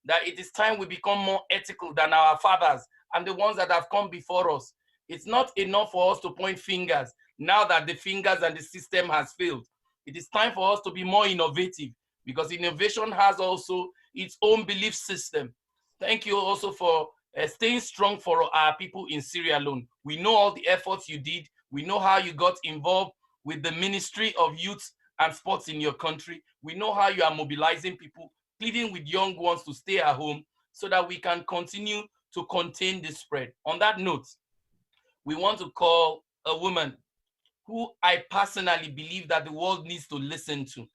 that it is time we become more ethical than our fathers and the ones that have come before us. It's not enough for us to point fingers now that the fingers and the system has failed. It is time for us to be more innovative, because innovation has also its own belief system. Thank you also for staying strong for our people in Sierra Leone. We know all the efforts you did. We know how you got involved with the Ministry of Youth and Sports in your country. We know how you are mobilizing people, pleading with young ones to stay at home so that we can continue to contain the spread. On that note, we want to call a woman who I personally believe that the world needs to listen to,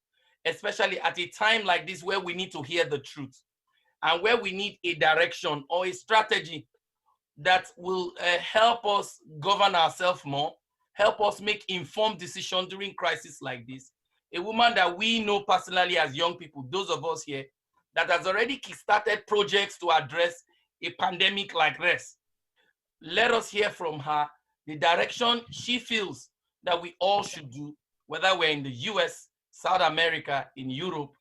especially at a time like this where we need to hear the truth and where we need a direction or a strategy that will help us govern ourselves more, help us make informed decisions during crises like this. A woman that we know personally as young people, those of us here, that has already kickstarted projects to address a pandemic like this. Let us hear from her the direction she feels that we all should do, whether we're in the US, South America, in Europe,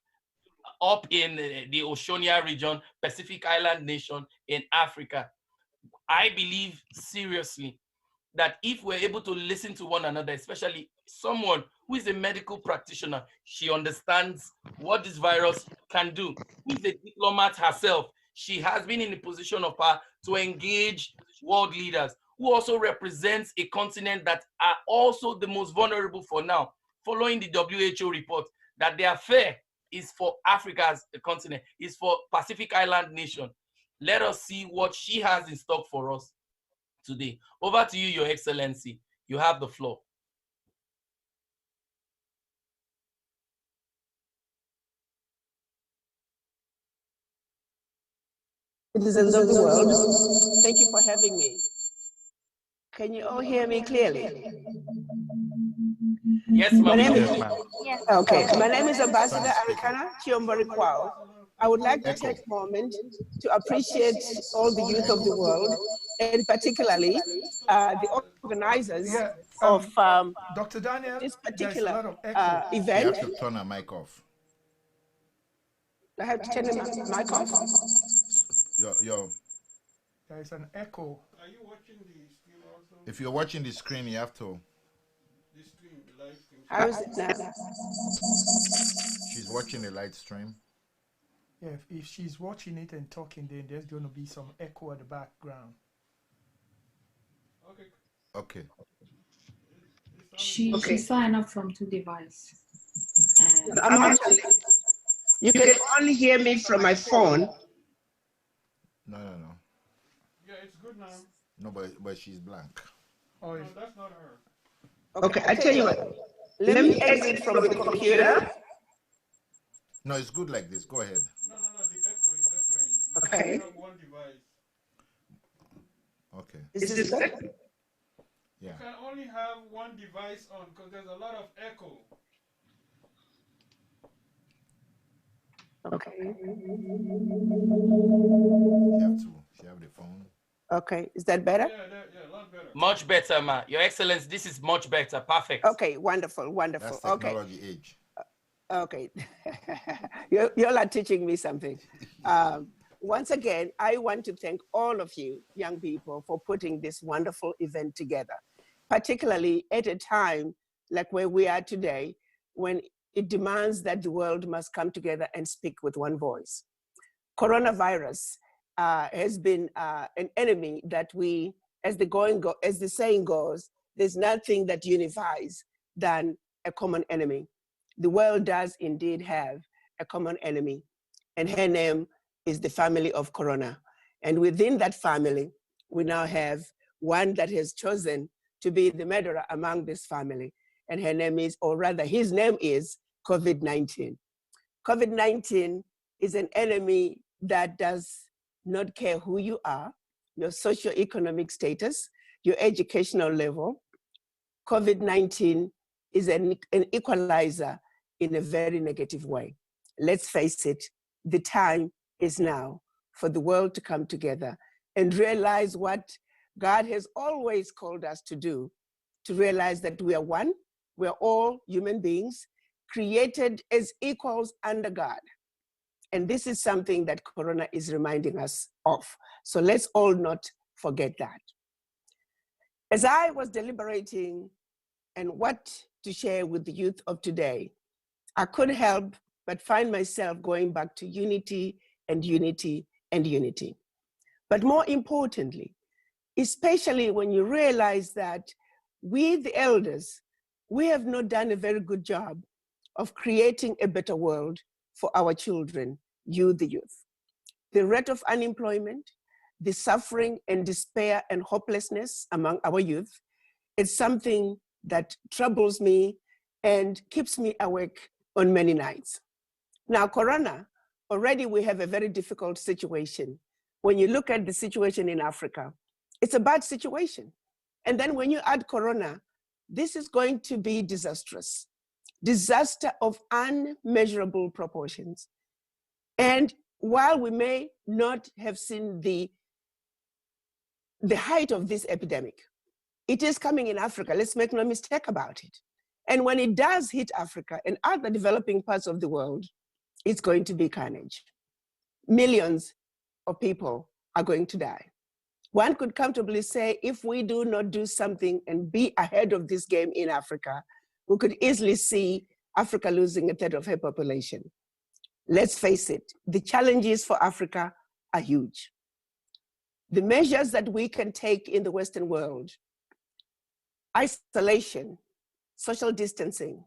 up in the Oceania region, Pacific Island nation, in Africa. I believe seriously that if we're able to listen to one another, especially someone who is a medical practitioner, she understands what this virus can do. Who is a diplomat herself, she has been in a position of power to engage world leaders, who also represents a continent that are also the most vulnerable for now, following the WHO report that their fear is for Africa as a continent, is for Pacific Island nation. Let us see what she has in stock for us today. Over to you, Your Excellency. You have the floor. Citizens of the world, thank you for having me. Can you all hear me clearly? Yes, ma'am. Yes. Okay, my name is Ambassador Arikana Chiomborikwa. I would like to take a moment to appreciate all the youth of the world, and particularly the organizers of Dr. Daniel, this particular event. You have to turn her mic off. I have to turn the mic off. There is an echo. Are you watching the stream also? If you're watching the screen, you have to. The stream, the live stream. How is it now? She's watching the live stream. Yeah, if she's watching it and talking, then there's going to be some echo at the background. Okay. Okay. She signed up from two devices. You can only hear me from my phone. No. Yeah, it's good now. No, but she's blank. Oh, no, that's not her. Okay, I tell you what. Let me exit from the computer. No, it's good like this. Go ahead. No, the echo is echoing. You Okay. can only have one device. Okay. Is this good? You can only have one device on because there's a lot of echo. Okay. She have the phone. Okay, is that better? Yeah, a lot better. Much better, ma. Your Excellency, this is much better. Perfect. Okay, wonderful. That's technology age. Okay. you all are teaching me something. Once again, I want to thank all of you young people for putting this wonderful event together, particularly at a time like where we are today, when it demands that the world must come together and speak with one voice. Coronavirus has been an enemy that we, as the saying goes, there's nothing that unifies than a common enemy. The world does indeed have a common enemy, and her name is the family of Corona. And within that family, we now have one that has chosen to be the murderer among this family. And her name is, or rather his name is COVID-19. COVID-19 is an enemy that does not care who you are, your socioeconomic status, your educational level. COVID-19 is an equalizer in a very negative way. Let's face it, the time is now for the world to come together and realize what God has always called us to do, to realize that we are one, we're all human beings, created as equals under God. And this is something that Corona is reminding us of. So let's all not forget that. As I was deliberating and what to share with the youth of today, I couldn't help but find myself going back to unity and unity and unity. But more importantly, especially when you realize that we, the elders, we have not done a very good job of creating a better world for our children, you, the youth. The rate of unemployment, the suffering and despair and hopelessness among our youth is something that troubles me and keeps me awake on many nights. Now, Corona, already we have a very difficult situation. When you look at the situation in Africa, it's a bad situation. And then when you add Corona, this is going to be disastrous. Disaster of unmeasurable proportions. And while we may not have seen the height of this epidemic, it is coming in Africa. Let's make no mistake about it. And when it does hit Africa and other developing parts of the world, it's going to be carnage. Millions of people are going to die. One could comfortably say, if we do not do something and be ahead of this game in Africa, we could easily see Africa losing a third of her population. Let's face it, the challenges for Africa are huge. The measures that we can take in the Western world, isolation, social distancing,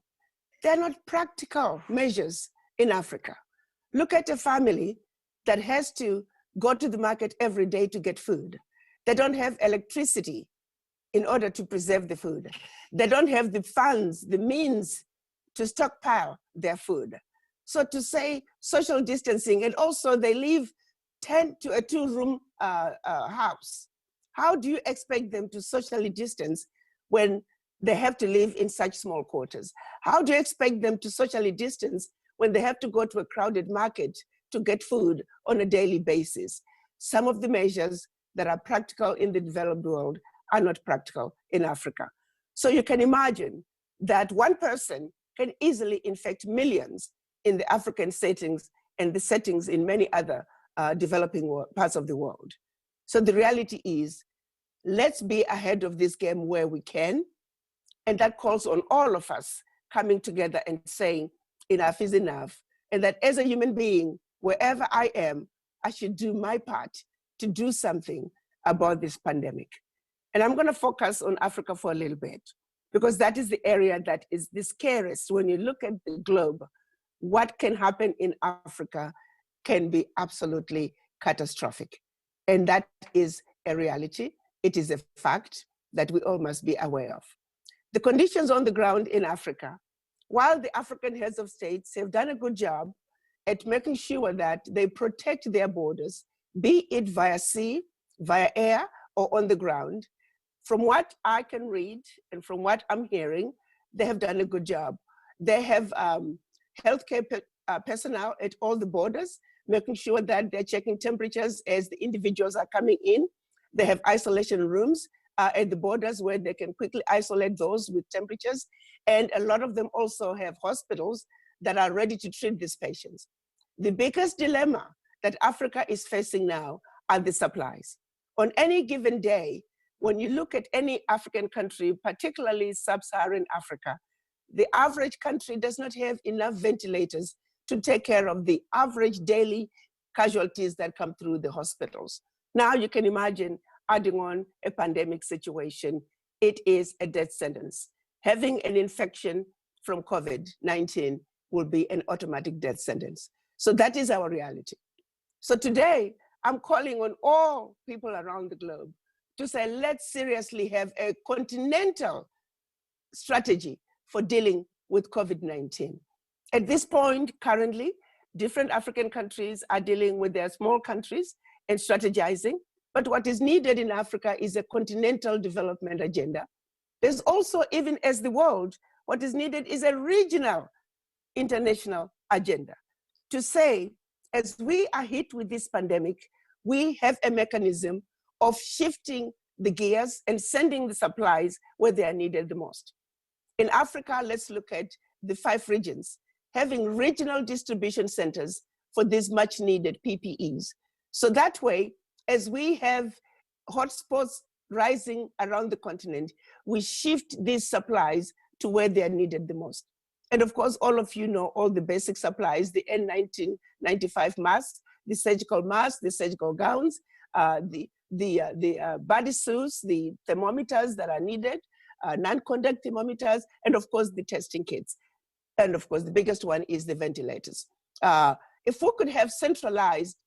they're not practical measures in Africa. Look at a family that has to go to the market every day to get food. They don't have electricity in order to preserve the food. They don't have the funds, the means to stockpile their food. So to say social distancing, and also they live 10 to a 2-room house. How do you expect them to socially distance when they have to live in such small quarters? How do you expect them to socially distance when they have to go to a crowded market to get food on a daily basis? Some of the measures that are practical in the developed world are not practical in Africa. So you can imagine that one person can easily infect millions in the African settings and the settings in many other developing parts of the world. So the reality is, let's be ahead of this game where we can. And that calls on all of us coming together and saying, enough is enough. And that as a human being, wherever I am, I should do my part to do something about this pandemic. And I'm going to focus on Africa for a little bit, because that is the area that is the scariest when you look at the globe. what can happen in Africa can be absolutely catastrophic. And that is a reality. It is a fact that we all must be aware of. The conditions on the ground in Africa, while the African heads of states have done a good job at making sure that they protect their borders, be it via sea, via air, or on the ground, from what I can read and from what I'm hearing, they have done a good job. They have healthcare personnel at all the borders, making sure that they're checking temperatures as the individuals are coming in. They have isolation rooms at the borders where they can quickly isolate those with temperatures. And a lot of them also have hospitals that are ready to treat these patients. The biggest dilemma that Africa is facing now are the supplies. On any given day, when you look at any African country, particularly sub-Saharan Africa, the average country does not have enough ventilators to take care of the average daily casualties that come through the hospitals. Now you can imagine adding on a pandemic situation, it is a death sentence. Having an infection from COVID-19 will be an automatic death sentence. So that is our reality. So today, I'm calling on all people around the globe to say, let's seriously have a continental strategy for dealing with COVID-19. At this point, currently, different African countries are dealing with their small countries and strategizing. But what is needed in Africa is a continental development agenda. There's also, even as the world, what is needed is a regional international agenda to say, as we are hit with this pandemic, we have a mechanism of shifting the gears and sending the supplies where they are needed the most. In Africa, let's look at the 5 regions, having regional distribution centers for these much needed PPEs. So that way, as we have hotspots rising around the continent, we shift these supplies to where they are needed the most. And of course, all of you know all the basic supplies, the N95 masks, the surgical masks, the surgical gowns, the body suits, the thermometers that are needed, non-contact thermometers, and of course the testing kits. And of course, the biggest one is the ventilators. If we could have centralized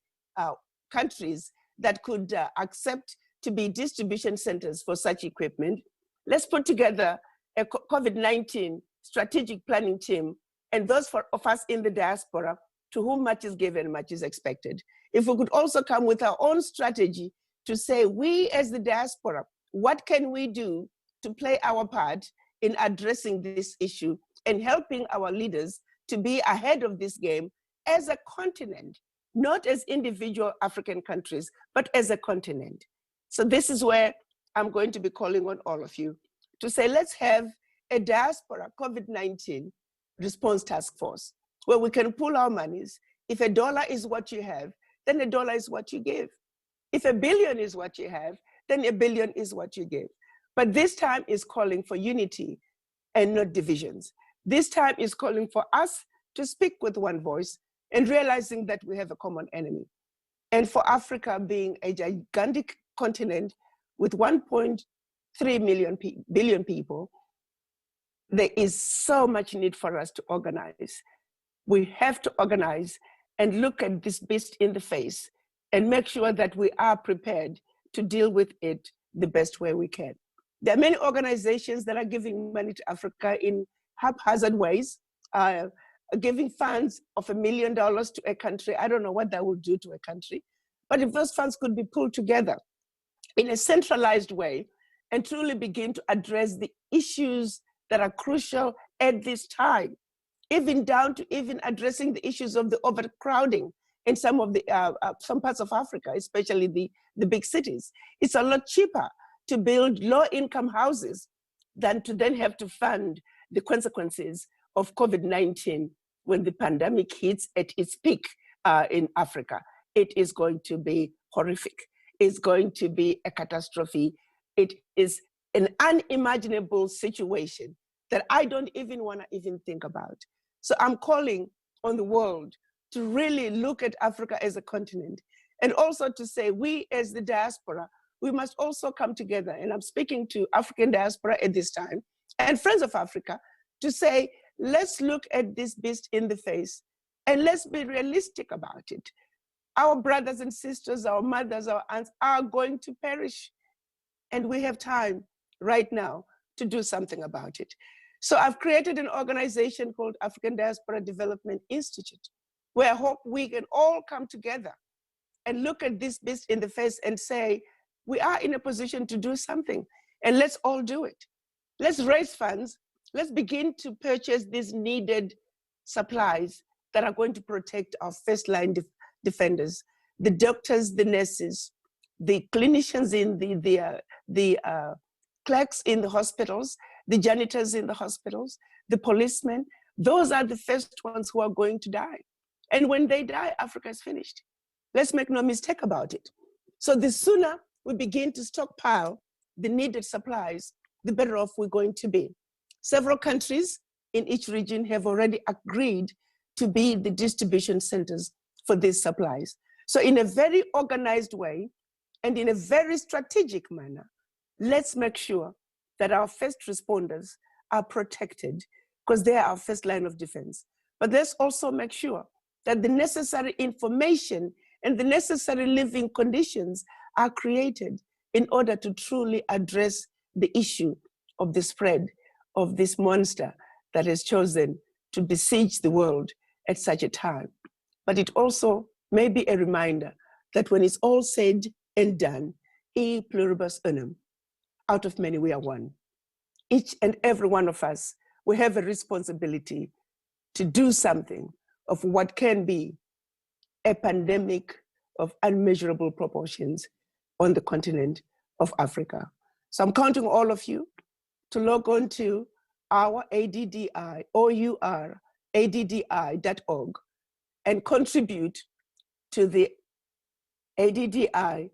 countries that could accept to be distribution centers for such equipment, let's put together a COVID-19 strategic planning team, and those of us in the diaspora to whom much is given, much is expected. If we could also come with our own strategy to say, we as the diaspora, what can we do to play our part in addressing this issue and helping our leaders to be ahead of this game as a continent, not as individual African countries, but as a continent. So this is where I'm going to be calling on all of you to say, let's have a diaspora COVID-19 response task force where we can pool our monies. If $1 is what you have, then $1 is what you give. If $1 billion is what you have, then $1 billion is what you give. But this time is calling for unity and not divisions. This time is calling for us to speak with one voice and realizing that we have a common enemy. And for Africa being a gigantic continent with 1.3 billion people, there is so much need for us to organize. We have to organize and look at this beast in the face and make sure that we are prepared to deal with it the best way we can. There are many organizations that are giving money to Africa in haphazard ways, giving funds of $1 million to a country. I don't know what that will do to a country, but if those funds could be pulled together in a centralized way and truly begin to address the issues that are crucial at this time, even down to even addressing the issues of the overcrowding in some of the some parts of Africa, especially the big cities. It's a lot cheaper to build low-income houses than to then have to fund the consequences of COVID-19 when the pandemic hits at its peak in Africa. It is going to be horrific. It's going to be a catastrophe. It is an unimaginable situation that I don't even want to even think about. So I'm calling on the world to really look at Africa as a continent, and also to say we as the diaspora, we must also come together. And I'm speaking to African diaspora at this time and Friends of Africa to say, let's look at this beast in the face and let's be realistic about it. Our brothers and sisters, our mothers, our aunts are going to perish. And we have time right now to do something about it. So I've created an organization called African Diaspora Development Institute, where I hope we can all come together and look at this beast in the face and say, we are in a position to do something, and let's all do it. Let's raise funds. Let's begin to purchase these needed supplies that are going to protect our first line defenders, the doctors, the nurses, the clinicians in the clerks in the hospitals, the janitors in the hospitals, the policemen. Those are the first ones who are going to die. And when they die, Africa is finished. Let's make no mistake about it. So the sooner we begin to stockpile the needed supplies, the better off we're going to be. Several countries in each region have already agreed to be the distribution centers for these supplies. So in a very organized way and in a very strategic manner, let's make sure that our first responders are protected because they are our first line of defense. But let's also make sure that the necessary information and the necessary living conditions are created in order to truly address the issue of the spread of this monster that has chosen to besiege the world at such a time. But it also may be a reminder that when it's all said and done, e pluribus unum, out of many we are one. Each and every one of us, we have a responsibility to do something of what can be a pandemic of unmeasurable proportions on the continent of Africa. So I'm counting all of you to log on to our ADDI, OUR-ADDI.org and contribute to the ADDI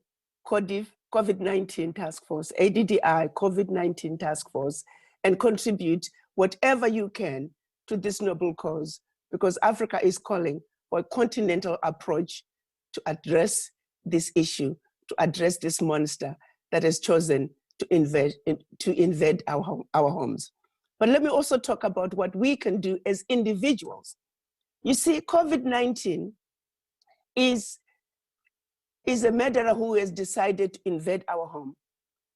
COVID-19 Task Force, ADDI COVID-19 Task Force, and contribute whatever you can to this noble cause, because Africa is calling for a continental approach to address this issue, to address this monster that has chosen to invade our homes. But let me also talk about what we can do as individuals. You see, COVID-19 is a murderer who has decided to invade our home.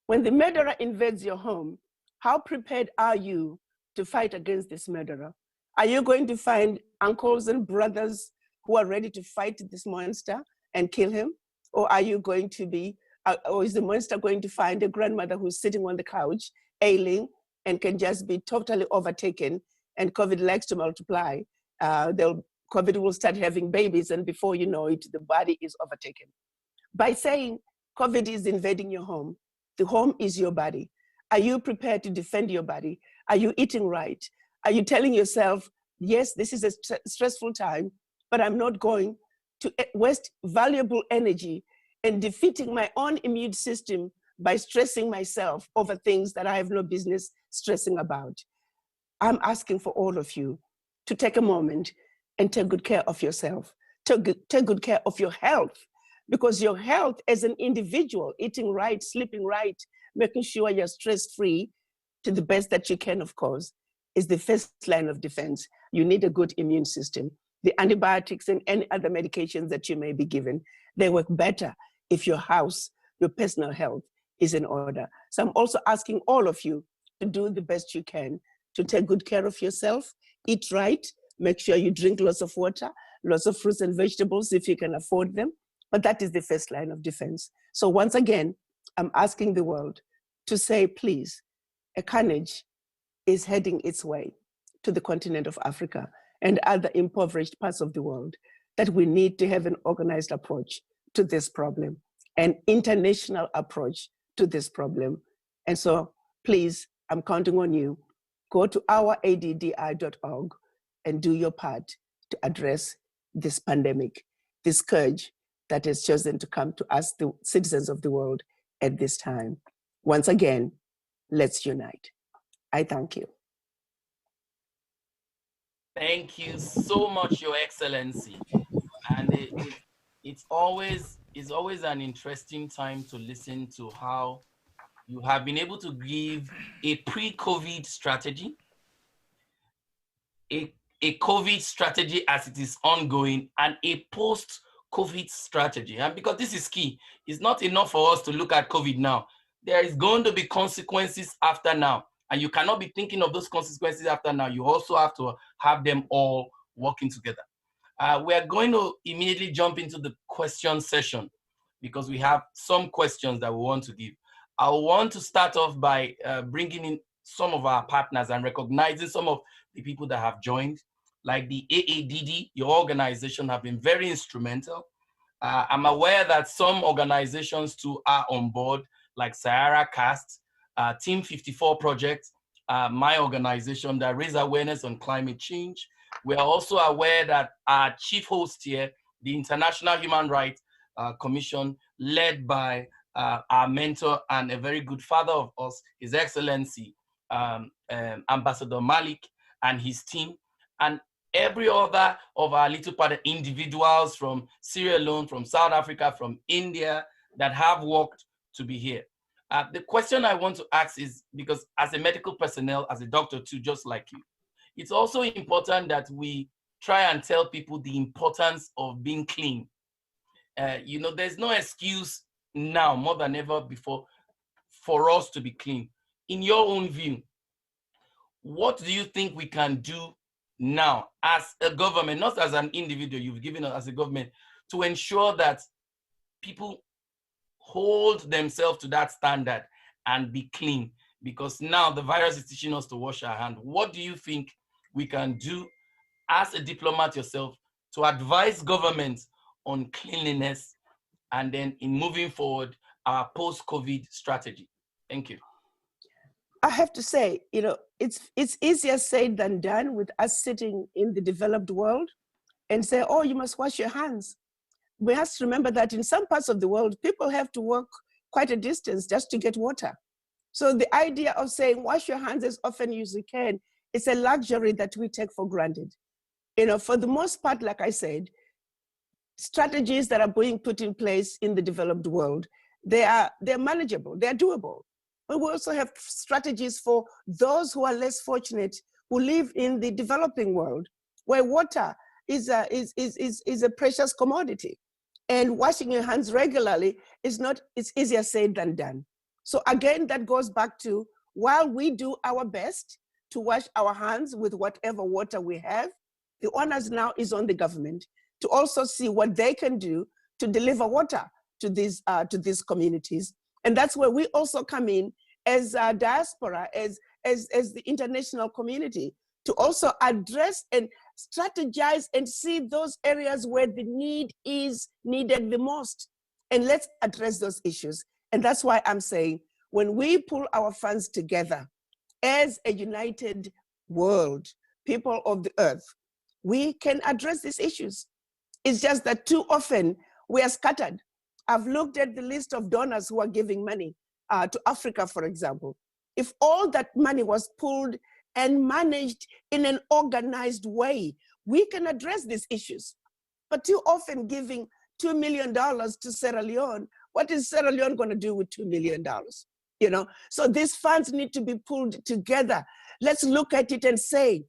When the murderer invades your home, how prepared are you to fight against this murderer? Are you going to find uncles and brothers who are ready to fight this monster and kill him? Or are you going to be, or is the monster going to find a grandmother who's sitting on the couch, ailing, and can just be totally overtaken, and COVID likes to multiply? COVID will start having babies, and before you know it, the body is overtaken. By saying COVID is invading your home, the home is your body. Are you prepared to defend your body? Are you eating right? Are you telling yourself, yes, this is a stressful time, but I'm not going to waste valuable energy in defeating my own immune system by stressing myself over things that I have no business stressing about? I'm asking for all of you to take a moment and take good care of yourself, take good care of your health, because your health as an individual, eating right, sleeping right, making sure you're stress-free to the best that you can, of course, is the first line of defense. You need a good immune system. The antibiotics and any other medications that you may be given, they work better if your house, your personal health is in order. So I'm also asking all of you to do the best you can to take good care of yourself, eat right, make sure you drink lots of water, lots of fruits and vegetables if you can afford them. But that is the first line of defense. So once again, I'm asking the world to say, please, a carnage is heading its way to the continent of Africa and other impoverished parts of the world, that we need to have an organized approach to this problem, an international approach to this problem. And so please, I'm counting on you. Go to ouraddi.org and do your part to address this pandemic, this scourge that has chosen to come to us, the citizens of the world, at this time. Once again, let's unite. I thank you. Thank you so much, Your Excellency. And it's always an interesting time to listen to how you have been able to give a pre-COVID strategy, a COVID strategy as it is ongoing and a post-COVID strategy. And because this is key, it's not enough for us to look at COVID now. There is going to be consequences after now. And you cannot be thinking of those consequences after now. You also have to have them all working together. We are going to immediately jump into the question session because we have some questions that we want to give. I want to start off by bringing in some of our partners and recognizing some of the people that have joined, like the AADD, your organization have been very instrumental. I'm aware that some organizations too are on board, like SierraCast, Team 54 Project, my organization that raise awareness on climate change. We are also aware that our chief host here, the International Human Rights Commission, led by our mentor and a very good father of us, His Excellency, Ambassador Malik and his team, and every other of our little part of individuals from Sierra Leone, from South Africa, from India, that have worked to be here. The question I want to ask is, because as a medical personnel, as a doctor too, just like you, it's also important that we try and tell people the importance of being clean. You know, there's no excuse now more than ever before for us to be clean. In your own view, what do you think we can do now as a government, not as an individual, you've given us as a government, to ensure that people hold themselves to that standard and be clean? Because now the virus is teaching us to wash our hands. What do you think we can do as a diplomat yourself to advise governments on cleanliness and then in moving forward our post-COVID strategy? Thank you. I have to say, you know, it's easier said than done with us sitting in the developed world and say, oh, you must wash your hands. We have to remember that in some parts of the world, people have to walk quite a distance just to get water. So the idea of saying, wash your hands as often as you can, it's a luxury that we take for granted. You know, for the most part, like I said, strategies that are being put in place in the developed world, they're manageable, they're doable. But we also have strategies for those who are less fortunate, who live in the developing world, where water is a precious commodity. And washing your hands regularly it's easier said than done. So again, that goes back to, while we do our best to wash our hands with whatever water we have, the onus now is on the government to also see what they can do to deliver water to these communities. And that's where we also come in as a diaspora, as the international community, to also address and strategize and see those areas where the need is needed the most. And let's address those issues. And that's why I'm saying, when we pull our funds together as a united world, people of the earth, we can address these issues. It's just that too often we are scattered. I've looked at the list of donors who are giving money to Africa, for example. If all that money was pulled and managed in an organized way, we can address these issues. But too often giving $2 million to Sierra Leone, what is Sierra Leone going to do with $2 million? You know, so these funds need to be pulled together. Let's look at it and say,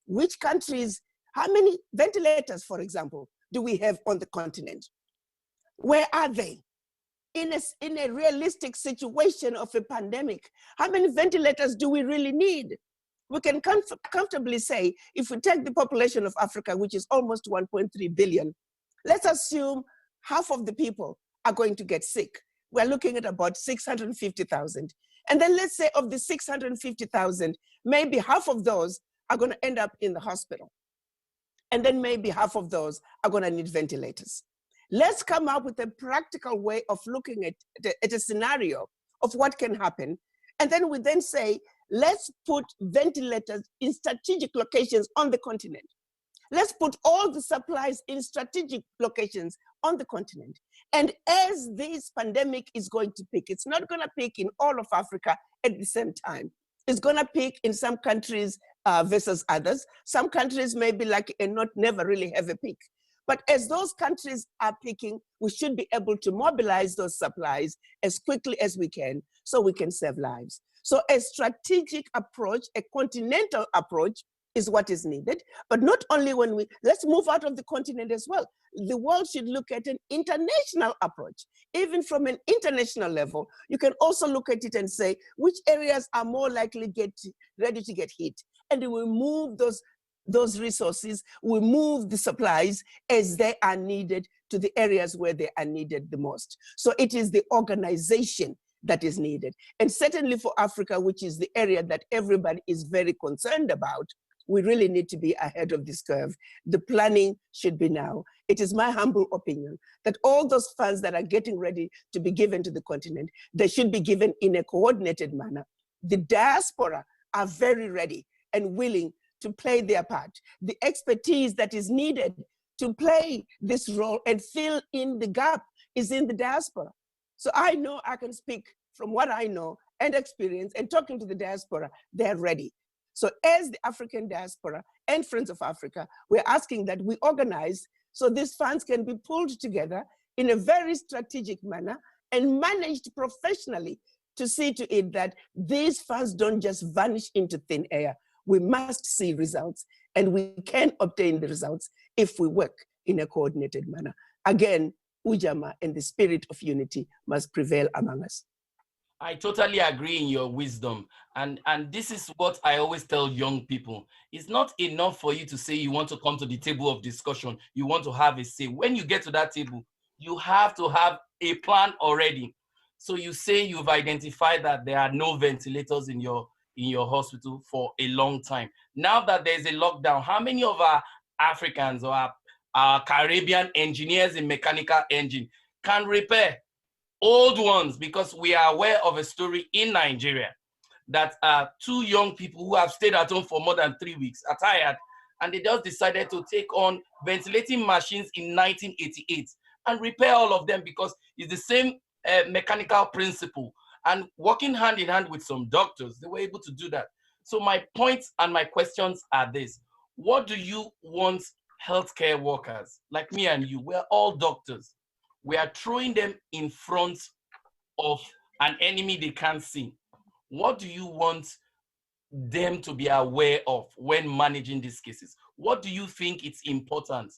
which countries, how many ventilators, for example, do we have on the continent? Where are they? In a realistic situation of a pandemic, how many ventilators do we really need? We can comfortably say, if we take the population of Africa, which is almost 1.3 billion, let's assume half of the people are going to get sick. We're looking at about 650,000. And then let's say of the 650,000, maybe half of those are going to end up in the hospital. And then maybe half of those are going to need ventilators. Let's come up with a practical way of looking at a scenario of what can happen. And then we then say, let's put ventilators in strategic locations on the continent. Let's put all the supplies in strategic locations on the continent. And as this pandemic is going to peak, it's not going to peak in all of Africa at the same time. It's going to peak in some countries versus others. Some countries may be like and never really have a peak. But as those countries are peaking, we should be able to mobilize those supplies as quickly as we can so we can save lives. So a strategic approach, a continental approach, is what is needed. But not only let's move out of the continent as well. The world should look at an international approach. Even from an international level, you can also look at it and say, which areas are more likely ready to get hit? And we move those resources, we move the supplies as they are needed to the areas where they are needed the most. So it is the organization that is needed. And certainly for Africa, which is the area that everybody is very concerned about, we really need to be ahead of this curve. The planning should be now. It is my humble opinion that all those funds that are getting ready to be given to the continent, they should be given in a coordinated manner. The diaspora are very ready and willing to play their part. The expertise that is needed to play this role and fill in the gap is in the diaspora. So I know I can speak from what I know and experience, and talking to the diaspora, they're ready. So as the African diaspora and Friends of Africa, we're asking that we organize so these funds can be pulled together in a very strategic manner and managed professionally to see to it that these funds don't just vanish into thin air. We must see results, and we can obtain the results if we work in a coordinated manner. Again, Ujamaa and the spirit of unity must prevail among us. I totally agree in your wisdom. And this is what I always tell young people. It's not enough for you to say you want to come to the table of discussion. You want to have a say. When you get to that table, you have to have a plan already. So you say you've identified that there are no ventilators in your hospital for a long time. Now that there's a lockdown, how many of our Africans or our Caribbean engineers in mechanical engine can repair old ones? Because we are aware of a story in Nigeria that two young people who have stayed at home for more than 3 weeks are tired, and they just decided to take on ventilating machines in 1988 and repair all of them, because it's the same mechanical principle. And working hand in hand with some doctors, they were able to do that. So my points and my questions are this. What do you want healthcare workers like me and you? We're all doctors. We are throwing them in front of an enemy they can't see. What do you want them to be aware of when managing these cases? What do you think it's important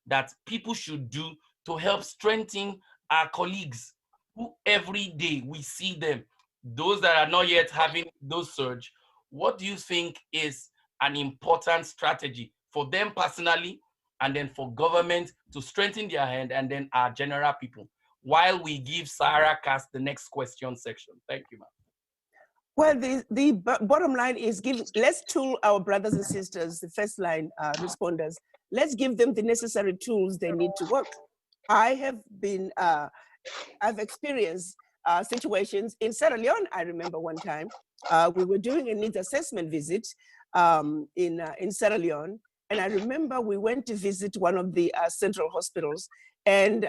that people should do to help strengthen our colleagues who every day we see them, those that are not yet having those surge? What do you think is an important strategy for them personally, and then for government to strengthen their hand, and then our general people, while we give SierraCast the next question section? Thank you, ma'am. Well, the bottom line is let's tool our brothers and sisters, the first line responders. Let's give them the necessary tools they need to work. I've experienced situations in Sierra Leone. I remember one time we were doing a needs assessment visit in Sierra Leone. And I remember we went to visit one of the central hospitals, and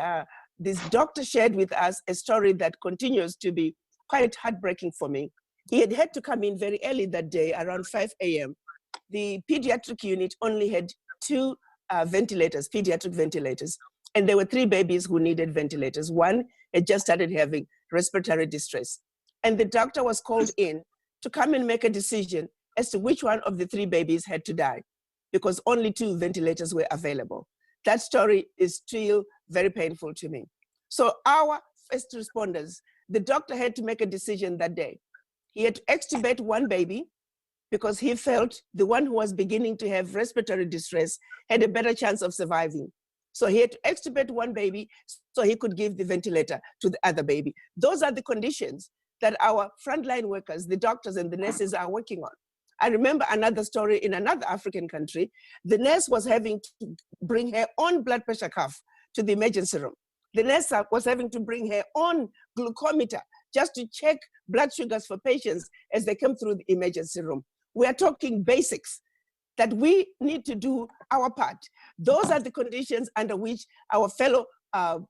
this doctor shared with us a story that continues to be quite heartbreaking for me. He had to come in very early that day, around 5 a.m. The pediatric unit only had 2 ventilators, pediatric ventilators, and there were 3 babies who needed ventilators. One had just started having respiratory distress. And the doctor was called in to come and make a decision as to which one of the 3 babies had to die, because only 2 ventilators were available. That story is still very painful to me. So our first responders, the doctor had to make a decision that day. He had to extubate one baby because he felt the one who was beginning to have respiratory distress had a better chance of surviving. So he had to extubate one baby so he could give the ventilator to the other baby. Those are the conditions that our frontline workers, the doctors and the nurses, are working on. I remember another story in another African country. The nurse was having to bring her own blood pressure cuff to the emergency room. The nurse was having to bring her own glucometer just to check blood sugars for patients as they come through the emergency room. We are talking basics that we need to do our part. Those are the conditions under which our fellow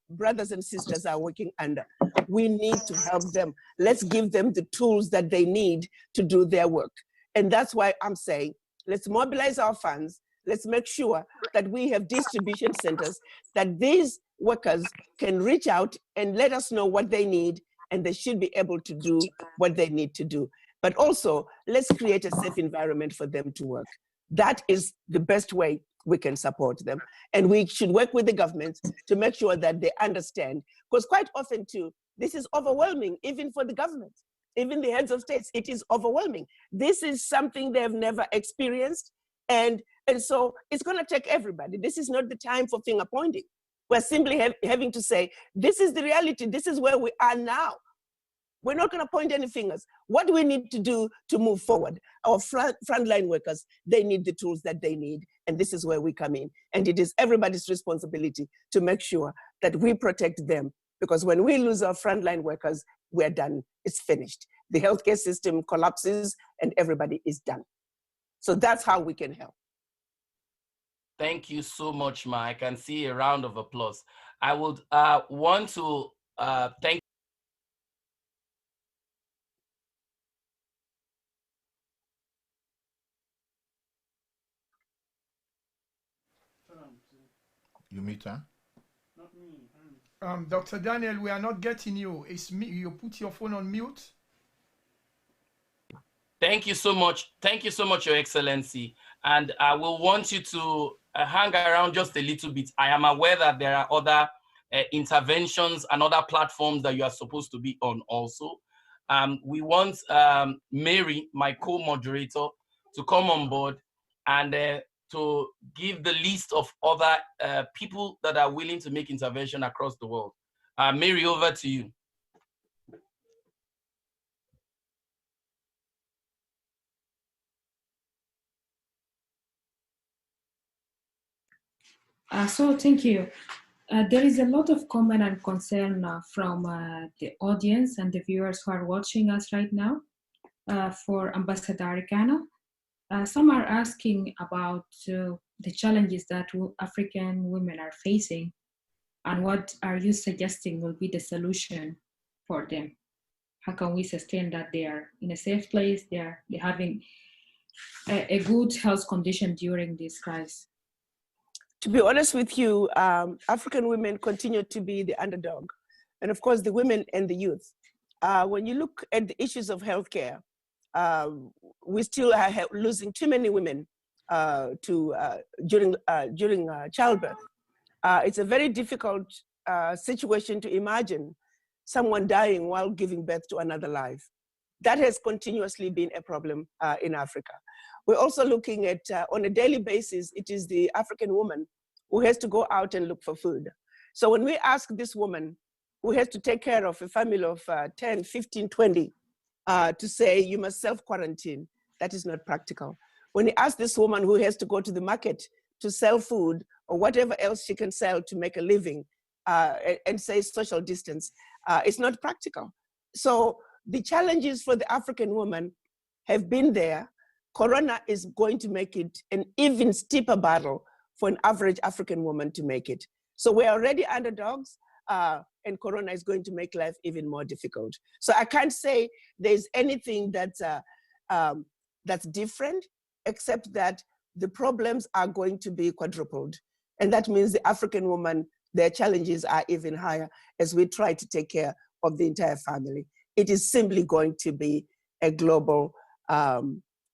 brothers and sisters are working under. We need to help them. Let's give them the tools that they need to do their work. And that's why I'm saying, let's mobilize our funds. Let's make sure that we have distribution centers, that these workers can reach out and let us know what they need, and they should be able to do what they need to do. But also, let's create a safe environment for them to work. That is the best way we can support them. And we should work with the governments to make sure that they understand, because quite often too, this is overwhelming, even for the government, even the heads of states, it is overwhelming. This is something they've never experienced. And so it's gonna take everybody. This is not the time for finger pointing. We're simply having to say, this is the reality, this is where we are now. We're not going to point any fingers. What do we need to do to move forward? Our frontline workers, they need the tools that they need, and this is where we come in. And it is everybody's responsibility to make sure that we protect them, because when we lose our frontline workers, we're done. It's finished. The healthcare system collapses and everybody is done. So that's how we can help. Thank you so much, Ma. I can see a round of applause. I would want to thank You meet her? Not me. Dr. Daniel, we are not getting you. It's me. You put your phone on mute. Thank you so much. Thank you so much, Your Excellency. And I will want you to hang around just a little bit. I am aware that there are other interventions and other platforms that you are supposed to be on also. We want Mary, my co-moderator, to come on board and to give the list of other people that are willing to make intervention across the world. Mary, over to you. So thank you. There is a lot of comment and concern from the audience and the viewers who are watching us right now for Ambassador Arikana. Some are asking about the challenges that African women are facing, and what are you suggesting will be the solution for them? How can we sustain that they are in a safe place, they're having a good health condition during this crisis? To be honest with you, African women continue to be the underdog. And of course, the women and the youth. When you look at the issues of healthcare, we still are losing too many women during childbirth. It's a very difficult situation to imagine someone dying while giving birth to another life. That has continuously been a problem in Africa. We're also looking at, on a daily basis, it is the African woman who has to go out and look for food. So when we ask this woman who has to take care of a family of 10, 15, 20, to say you must self-quarantine, that is not practical. When you ask this woman who has to go to the market to sell food or whatever else she can sell to make a living and say social distance, it's not practical. So the challenges for the African woman have been there. Corona is going to make it an even steeper battle for an average African woman to make it. So we're already underdogs, and Corona is going to make life even more difficult. So I can't say there's anything that's different, except that the problems are going to be quadrupled. And that means the African woman, their challenges are even higher as we try to take care of the entire family. It is simply going to be a global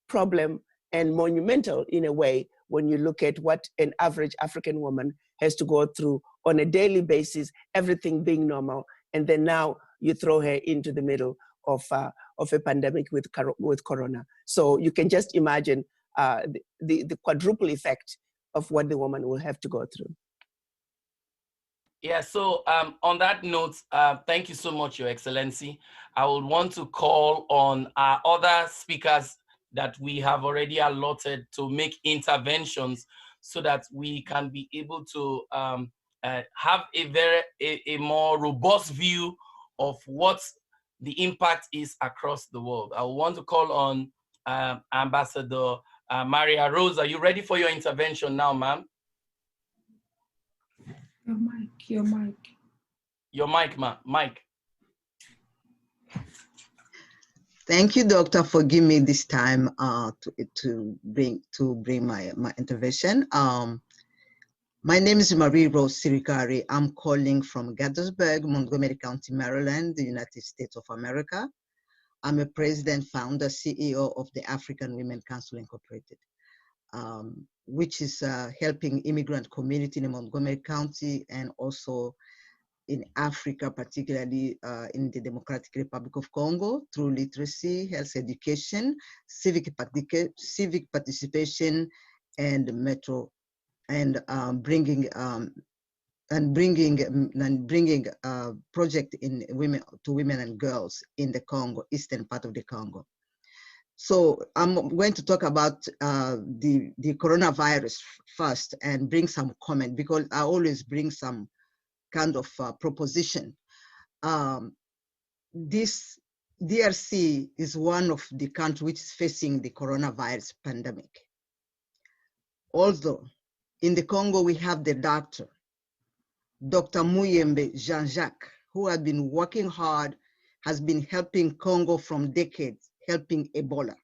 problem and monumental in a way when you look at what an average African woman has to go through on a daily basis, everything being normal, and then now you throw her into the middle of a pandemic with Corona. So you can just imagine the quadruple effect of what the woman will have to go through. Yeah, so on that note, thank you so much, Your Excellency. I would want to call on our other speakers that we have already allotted to make interventions so that we can be able to have a more robust view of what the impact is across the world. I want to call on Ambassador Maria Rose. Are you ready for your intervention now, ma'am? Your mic. Your mic, ma'am. Mic. Thank you, Doctor, for giving me this time to bring my intervention. My name is Marie Rose Sirikari. I'm calling from Gaithersburg, Montgomery County, Maryland, the United States of America. I'm a president, founder, CEO of the African Women Council Incorporated. which is helping immigrant community in Montgomery County and also in Africa, particularly in the Democratic Republic of Congo, through literacy, health education, civic participation, and bringing project in women and girls in the Congo, eastern part of the Congo. So I'm going to talk about the coronavirus first and bring some comment, because I always bring some kind of proposition. This DRC is one of the countries which is facing the coronavirus pandemic. Although in the Congo we have the doctor, Dr. Muyembe Jean-Jacques, who has been working hard, has been helping Congo from decades, helping Ebola.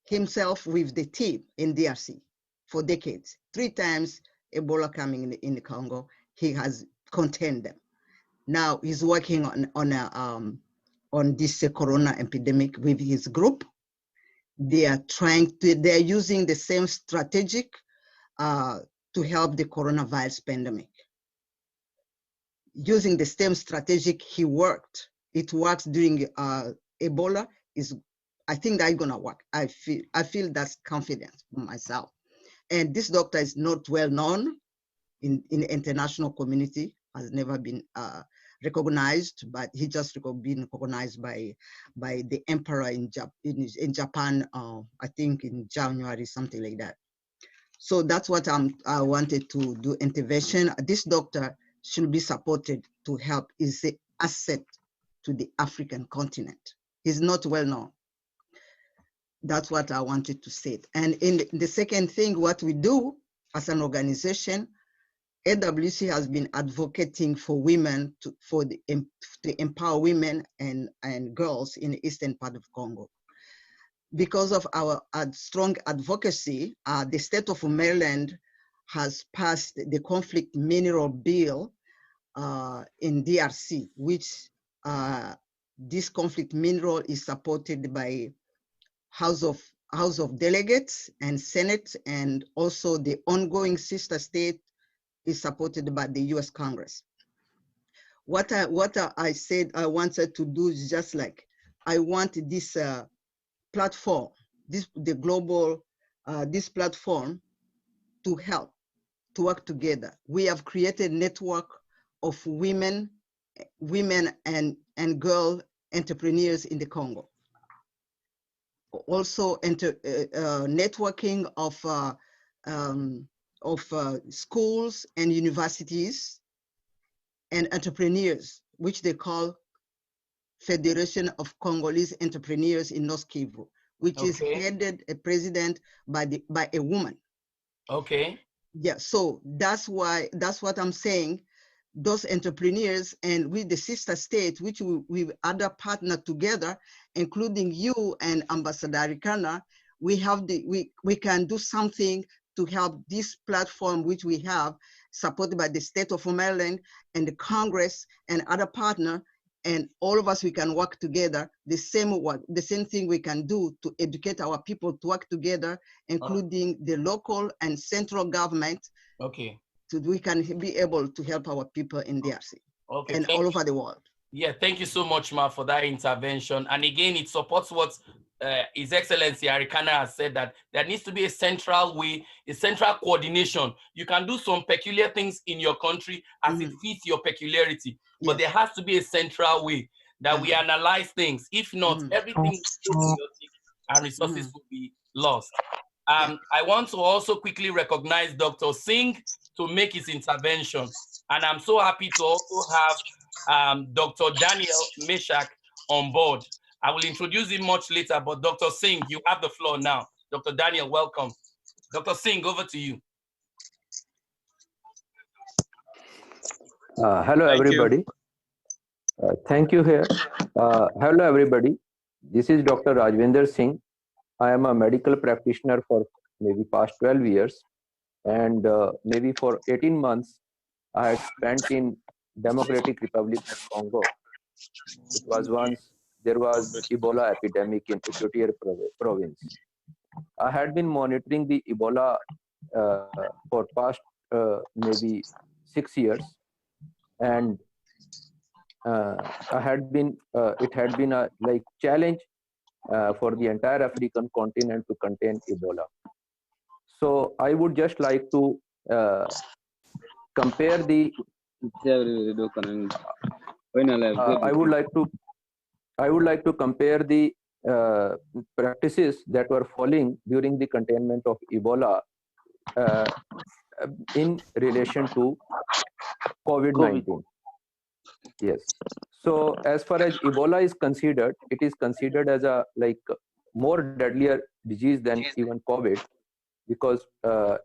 Himself with the team in DRC for decades. 3 times Ebola coming in the Congo, he has contained them. Now he's working on this corona epidemic with his group. They are using the same strategic to help the coronavirus pandemic. Using the same strategic, it works during Ebola. I think that's gonna work. I feel that's confidence for myself. And this doctor is not well known in the international community, has never been recognized, but he just been recognized by the emperor in Japan, I think in January, something like that. So that's what I wanted to do intervention. This doctor should be supported to help. Is an asset to the African continent. He's not well known. That's what I wanted to say. And in the second thing, what we do as an organization, AWC has been advocating for women to empower women and girls in the eastern part of Congo. Because of our strong advocacy, the state of Maryland has passed the conflict mineral bill in DRC, which this conflict mineral is supported by House of Delegates and Senate, and also the ongoing sister state is supported by the U.S. Congress. What I said I wanted to do is just like, I want this platform, this platform to help, to work together. We have created a network of women and girl entrepreneurs in the Congo. Also networking of schools and universities and entrepreneurs, which they call Federation of Congolese Entrepreneurs in North Kivu, which is headed a president by a woman. Okay. Yeah, so that's what I'm saying. Those entrepreneurs and with the sister state, which we other partner together, including you and Ambassador Arikana, we can do something to help this platform, which we have supported by the state of Maryland and the Congress and other partner, and all of us, we can work together. The same thing we can do to educate our people to work together, including the local and central government. Okay. So we can be able to help our people in DRC and all over the world. Yeah, thank you so much, Ma, for that intervention. And again, it supports what His Excellency Arikana has said, that there needs to be a central way, a central coordination. You can do some peculiar things in your country as it fits your peculiarity, but there has to be a central way that we analyze things. If not, everything is so chaotic and resources will be lost. I want to also quickly recognize Dr. Singh to make his intervention. And I'm so happy to also have Dr. Daniel Meshach on board. I will introduce him much later, but Dr. Singh, you have the floor now. Dr. Daniel, welcome. Dr. Singh, over to you. Hello, everybody. Thank you here. Hello, everybody. This is Dr. Rajvinder Singh. I am a medical practitioner for maybe past 12 years. And maybe for 18 months, I had spent in Democratic Republic of Congo. It was once, there was Ebola epidemic in Equatorial province. I had been monitoring the Ebola for past maybe 6 years, and it had been a like challenge for the entire African continent to contain Ebola. So I would just like to compare the. I would like to compare the practices that were following during the containment of Ebola in relation to COVID-19. Yes. So as far as Ebola is considered, it is considered as a like more deadlier disease than even COVID, because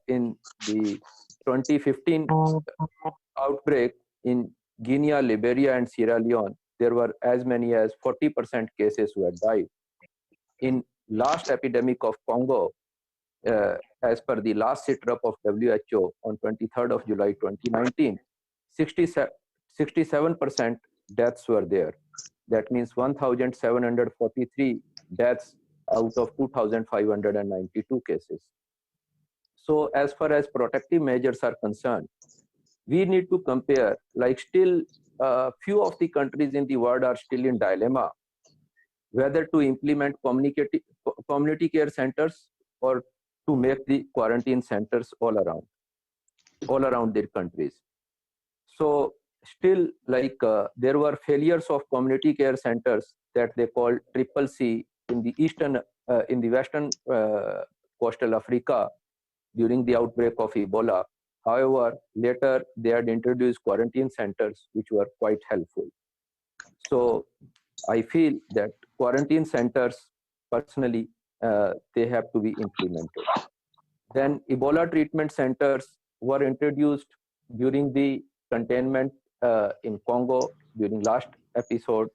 in the 2015 outbreak in Guinea, Liberia, and Sierra Leone, there were as many as 40% cases who had died. In last epidemic of Congo, as per the last sit-rep of WHO on 23rd of July 2019, 67% deaths were there. That means 1,743 deaths out of 2,592 cases. So as far as protective measures are concerned, we need to compare, like still few of the countries in the world are still in dilemma whether to implement community care centers or to make the quarantine centers all around their countries. So still like there were failures of community care centers that they called CCC in the western coastal Africa during the outbreak of Ebola. However, later they had introduced quarantine centers which were quite helpful. So I feel that quarantine centers, personally, they have to be implemented. Then Ebola treatment centers were introduced during the containment in Congo during last episode,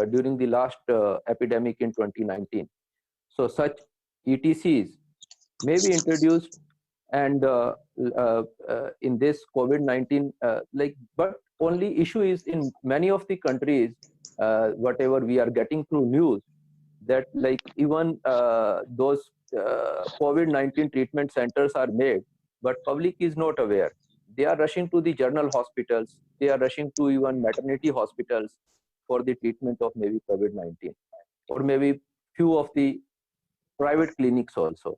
during the last epidemic in 2019. So such ETCs may be introduced, and in this COVID-19, but only issue is in many of the countries, whatever we are getting through news, that like even those COVID-19 treatment centers are made, but public is not aware. They are rushing to the general hospitals. They are rushing to even maternity hospitals for the treatment of maybe COVID-19, or maybe few of the private clinics also.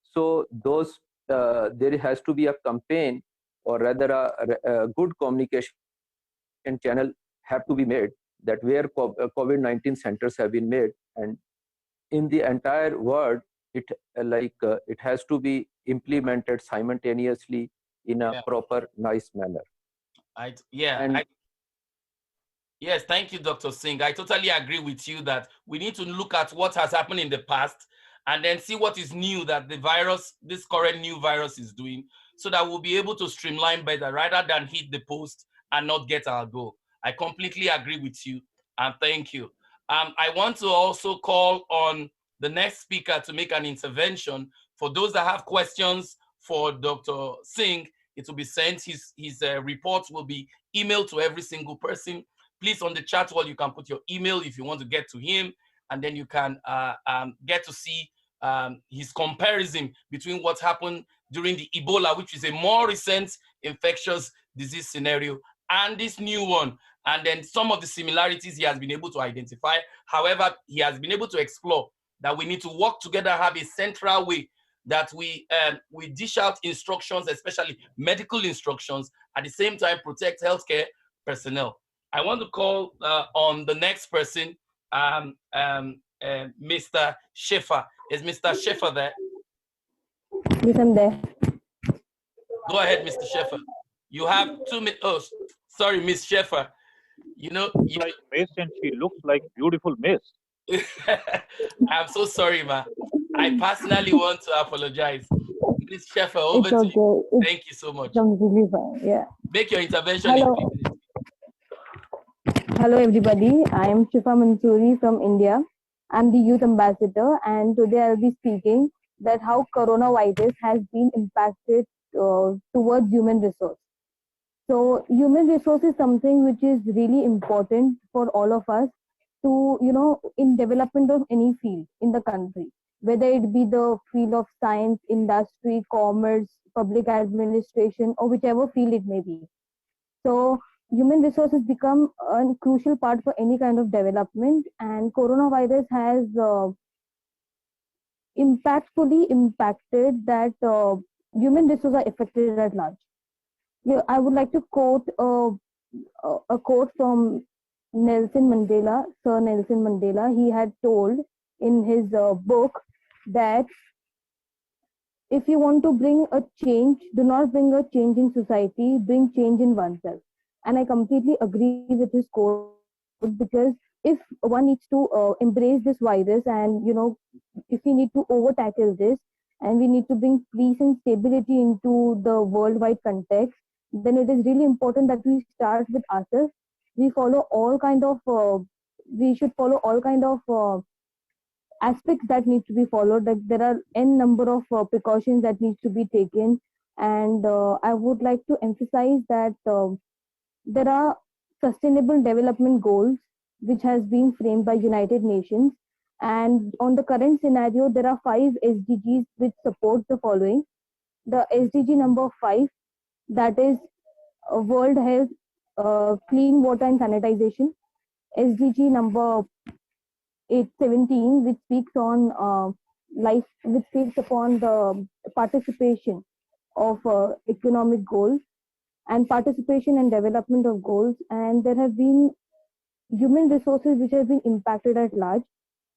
So those there has to be a campaign, or rather a good communication channel have to be made, that where COVID-19 centers have been made, and in the entire world, it it has to be implemented simultaneously in a proper, nice manner. Yes, thank you, Dr. Singh. I totally agree with you that we need to look at what has happened in the past and then see what is new that the virus, this current new virus, is doing, so that we'll be able to streamline better rather than hit the post and not get our goal. I completely agree with you, and thank you. I want to also call on the next speaker to make an intervention. For those that have questions for Dr. Singh, it will be sent. His reports will be emailed to every single person. Please, on the chat wall, you can put your email if you want to get to him, and then you can get to see his comparison between what happened during the Ebola, which is a more recent infectious disease scenario, and this new one, and then some of the similarities he has been able to identify. However, he has been able to explore that we need to work together, have a central way that we dish out instructions, especially medical instructions, at the same time protect healthcare personnel. I want to call on the next person, Mr. Schiffer. Is Mr. Schiffer there? Yes, I'm there. Go ahead, Mr. Schiffer. You have 2 minutes. Oh, sorry, Miss Schiffer. You know, like Miss, and she looks like beautiful Miss. I'm so sorry, ma. I personally want to apologize. Miss Schiffer, over to you. Thank you so much. Really fine. Yeah. Make your intervention. Hello. Hello, everybody. I am Shifa Mansoori from India. I'm the youth ambassador, and today I'll be speaking that how coronavirus has been impacted towards human resource. So human resource is something which is really important for all of us to, in development of any field in the country. whether it be the field of science, industry, commerce, public administration, or whichever field it may be. So human resources become a crucial part for any kind of development, and coronavirus has impactfully impacted that human resources are affected at large. Yeah, I would like to quote a quote from Nelson Mandela, Sir Nelson Mandela. He had told in his book that if you want to bring a change, do not bring a change in society, bring change in oneself. And I completely agree with his quote, because if one needs to embrace this virus, and if we need to over tackle this, and we need to bring peace and stability into the worldwide context, then it is really important that we start with ourselves. We follow all kind of we should follow all kind of aspects that need to be followed. Like there are n number of precautions that needs to be taken, and I would like to emphasize that there are sustainable development goals which has been framed by United Nations, and on the current scenario there are 5 SDGs which support the following. The SDG number 5, that is World Health, clean water and sanitization. SDG number 817, which speaks on life, which speaks upon the participation of economic goals and participation and development of goals. And there have been human resources which have been impacted at large.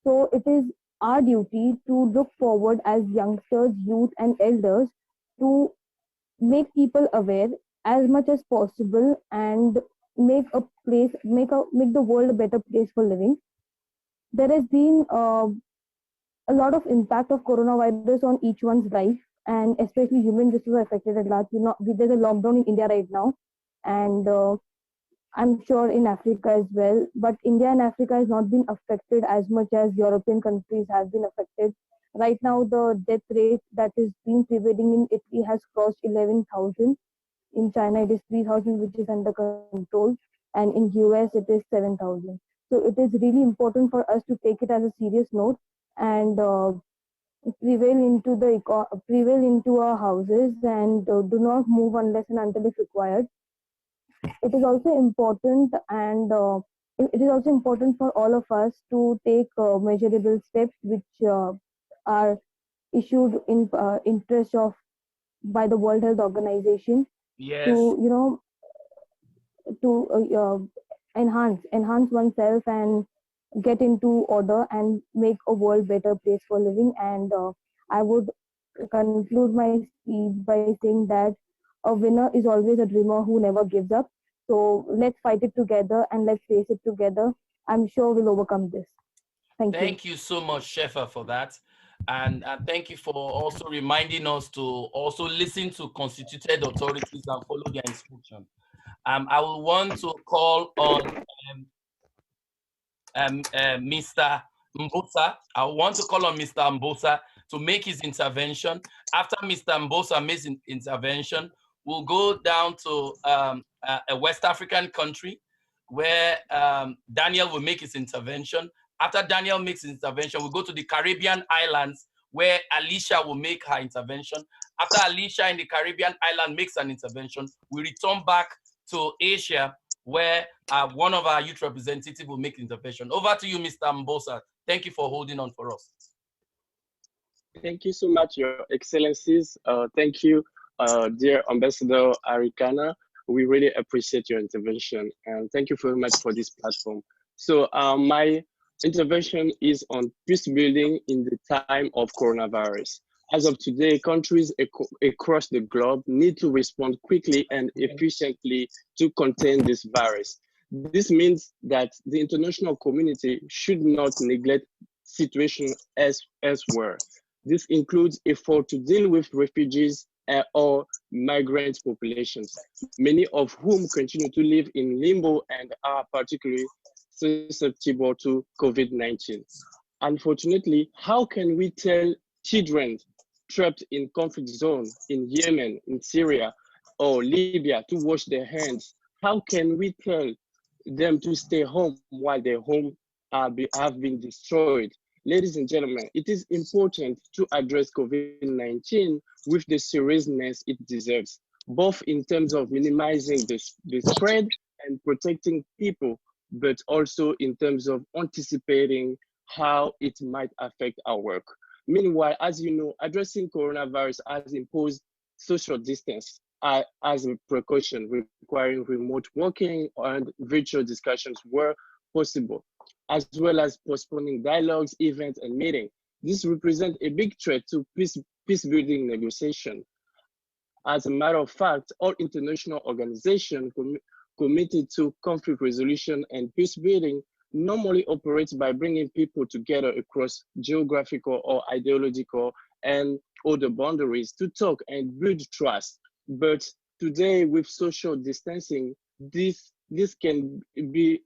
So it is our duty to look forward as youngsters, youth, and elders to make people aware as much as possible and make the world a better place for living. There has been a lot of impact of coronavirus on each one's life, and especially human resources affected at large. There's a lockdown in India right now, and I'm sure in Africa as well. But India and Africa has not been affected as much as European countries have been affected. Right now, the death rate that is being prevailing in Italy has crossed 11,000. In China, it is 3,000, which is under control, and in US, it is 7,000. So it is really important for us to take it as a serious note and prevail into our houses, and do not move unless and until it's required. It is also important, and it is also important for all of us to take measurable steps which are issued in interest of by the World Health Organization Yes. to enhance oneself and get into order and make a world better place for living. And I would conclude my speech by saying that a winner is always a dreamer who never gives up. So let's fight it together and let's face it together. I'm sure we'll overcome this. Thank you. Thank you so much, Shefa, for that. And thank you for also reminding us to also listen to constituted authorities and follow their instruction. I will want to call on Mr. Mbosa. I want to call on Mr. Mbosa to make his intervention. After Mr. Mbosa makes an intervention, we'll go down to a West African country where Daniel will make his intervention. After Daniel makes his intervention, we'll go to the Caribbean islands where Alicia will make her intervention. After Alicia in the Caribbean island makes an intervention, we return back to Asia where one of our youth representatives will make the intervention. Over to you, Mr. Mbosa. Thank you for holding on for us. Thank you so much, Your Excellencies. Thank you, dear Ambassador Arikana. We really appreciate your intervention, and thank you very much for this platform. So my intervention is on peace building in the time of coronavirus. As of today, countries across the globe need to respond quickly and efficiently to contain this virus. This means that the international community should not neglect situation elsewhere. This includes effort to deal with refugees or migrant populations, many of whom continue to live in limbo and are particularly susceptible to COVID-19. Unfortunately, how can we tell children trapped in conflict zones in Yemen, in Syria, or Libya to wash their hands? How can we tell them to stay home while their homes have been destroyed? Ladies and gentlemen, it is important to address COVID-19 with the seriousness it deserves, both in terms of minimizing the spread and protecting people, but also in terms of anticipating how it might affect our work. Meanwhile, as you know, addressing coronavirus has imposed social distance as a precaution, requiring remote working and virtual discussions where possible, as well as postponing dialogues, events, and meetings. This represents a big threat to peace building negotiation. As a matter of fact, all international organizations committed to conflict resolution and peace building normally operates by bringing people together across geographical or ideological and other boundaries to talk and build trust. But today, with social distancing, this can be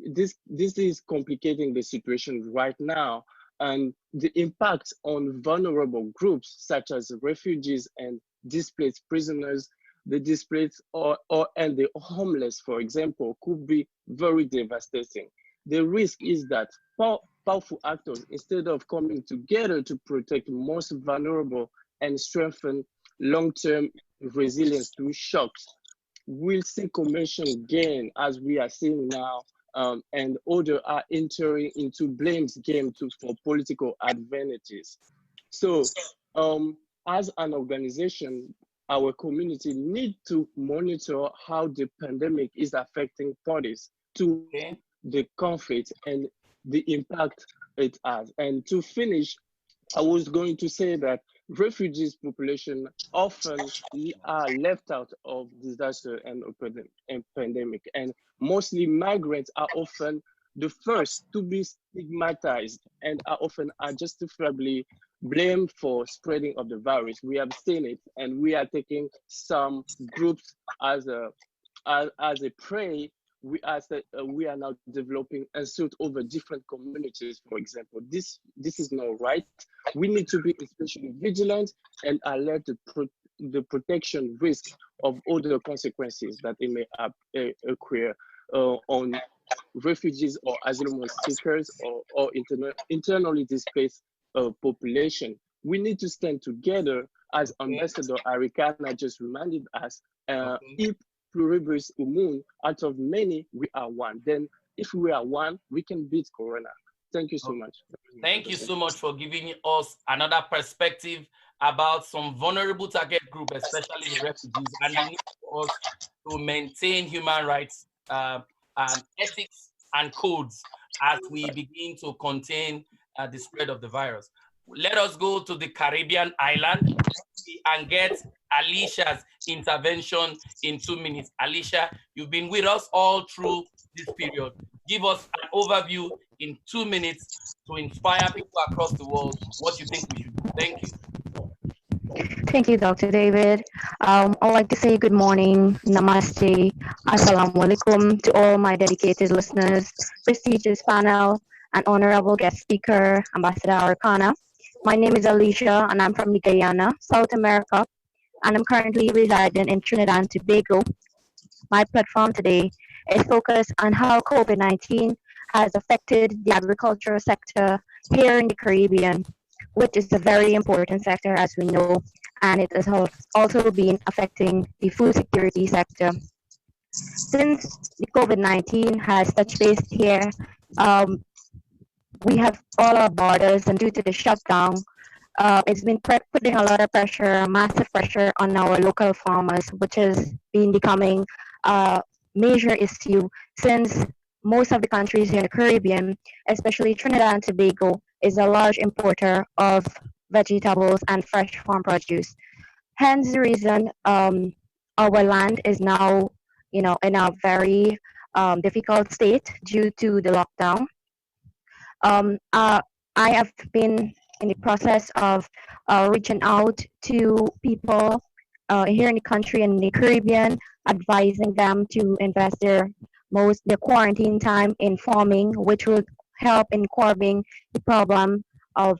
this is complicating the situation right now, and the impact on vulnerable groups such as refugees and displaced prisoners, the displaced and the homeless, for example, could be very devastating. The risk is that powerful actors, instead of coming together to protect most vulnerable and strengthen long-term resilience to shocks, will see commercial gain as we are seeing now, and others are entering into blames game for political advantages. So as an organization, our community need to monitor how the pandemic is affecting parties to the conflict and the impact it has. And to finish, I was going to say that refugees population often are left out of disaster and pandemic, and mostly migrants are often the first to be stigmatized and are often justifiably blamed for spreading of the virus. We have seen it, and we are taking some groups as a prey. We are now developing assault over different communities, for example. This is not right. We need to be especially vigilant and alert the protection risk of other consequences that it may occur on refugees or asylum seekers or internally displaced population. We need to stand together, as Ambassador Arikana just reminded us. If pluribus unum, out of many, we are one. Then if we are one, we can beat Corona. Thank you so much. Thank you so much for giving us another perspective about some vulnerable target group, especially the refugees, and the need for us to maintain human rights, ethics, and codes as we begin to contain the spread of the virus. Let us go to the Caribbean island and get Alicia's intervention in 2 minutes. Alicia, you've been with us all through this period. Give us an overview in 2 minutes to inspire people across the world what you think we should do. Thank you. Thank you, Dr. David. I'd like to say good morning, namaste, assalamu alaikum to all my dedicated listeners, prestigious panel, and honorable guest speaker, Ambassador Arikana. My name is Alicia, and I'm from Guyana, South America, and I'm currently residing in Trinidad and Tobago. My platform today is focused on how COVID-19 has affected the agricultural sector here in the Caribbean, which is a very important sector, as we know, and it has also been affecting the food security sector. Since the COVID-19 has touched base here, we have all our borders, and due to the shutdown, it's been putting a lot of pressure, massive pressure on our local farmers, which has been becoming a major issue since most of the countries here in the Caribbean, especially Trinidad and Tobago, is a large importer of vegetables and fresh farm produce. Hence the reason our land is now, in a very difficult state due to the lockdown. I have been in the process of reaching out to people here in the country and in the Caribbean, advising them to invest their quarantine time in farming, which would help in curbing the problem of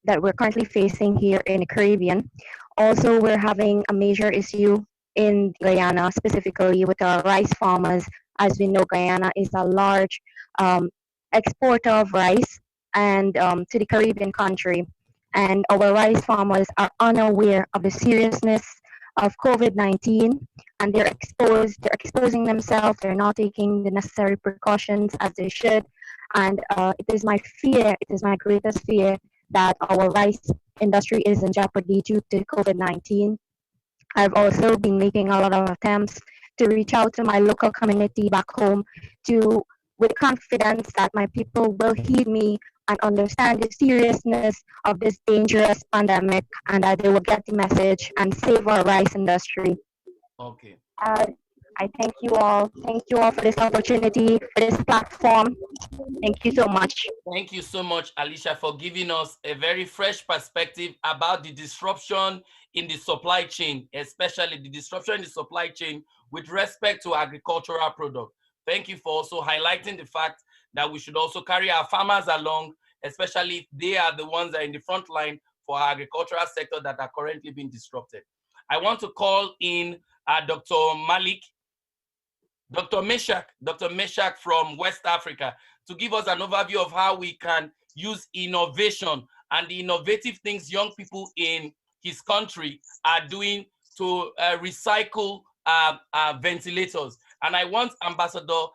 that we're currently facing here in the Caribbean. Also, we're having a major issue in Guyana, specifically with our rice farmers. As we know, Guyana is a large exporter of rice, and to the Caribbean country. And our rice farmers are unaware of the seriousness of COVID-19, and they're exposing themselves, they're not taking the necessary precautions as they should. And it is my fear, it is my greatest fear that our rice industry is in jeopardy due to COVID-19. I've also been making a lot of attempts to reach out to my local community back home to with confidence that my people will heed me and understand the seriousness of this dangerous pandemic and that they will get the message and save our rice industry. Okay. I thank you all. Thank you all for this opportunity, for this platform. Thank you so much. Thank you so much, Alicia, for giving us a very fresh perspective about the disruption in the supply chain, especially the disruption in the supply chain with respect to agricultural product. Thank you for also highlighting the fact that we should also carry our farmers along, especially if they are the ones that are in the front line for our agricultural sector that are currently being disrupted. I want to call in Dr. Malik, Dr. Meshach from West Africa, to give us an overview of how we can use innovation and the innovative things young people in his country are doing to recycle ventilators. And I want Ambassador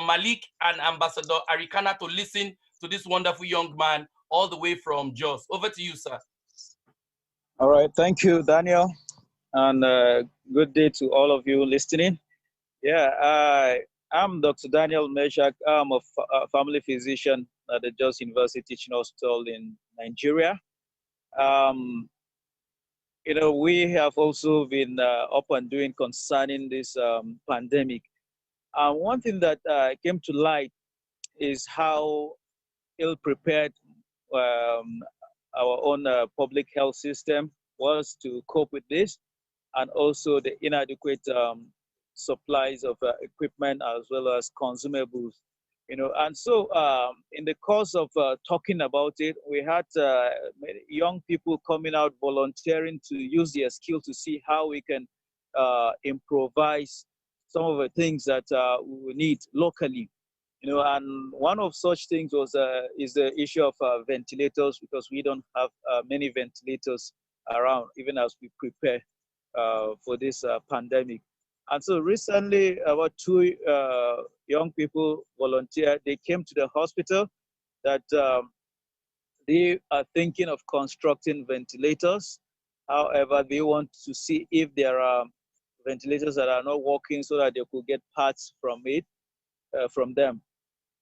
Malik and Ambassador Arikana to listen to this wonderful young man all the way from Jos. Over to you, sir. All right, thank you, Daniel, and good day to all of you listening. Yeah, I'm Dr. Daniel Meshach. I'm a family physician at the Jos University Teaching Hospital in Nigeria. You know, we have also been up and doing concerning this pandemic. One thing that came to light is how ill-prepared our own public health system was to cope with this, and also the inadequate supplies of equipment as well as consumables, you know. And so in the course of talking about it, we had many young people coming out volunteering to use their skill to see how we can improvise some of the things that we need locally, you know. And one of such things was is the issue of ventilators, because we don't have many ventilators around, even as we prepare for this pandemic. And so recently, about two young people volunteered. They came to the hospital that they are thinking of constructing ventilators. However, they want to see if there are ventilators that are not working, so that they could get parts from it, from them,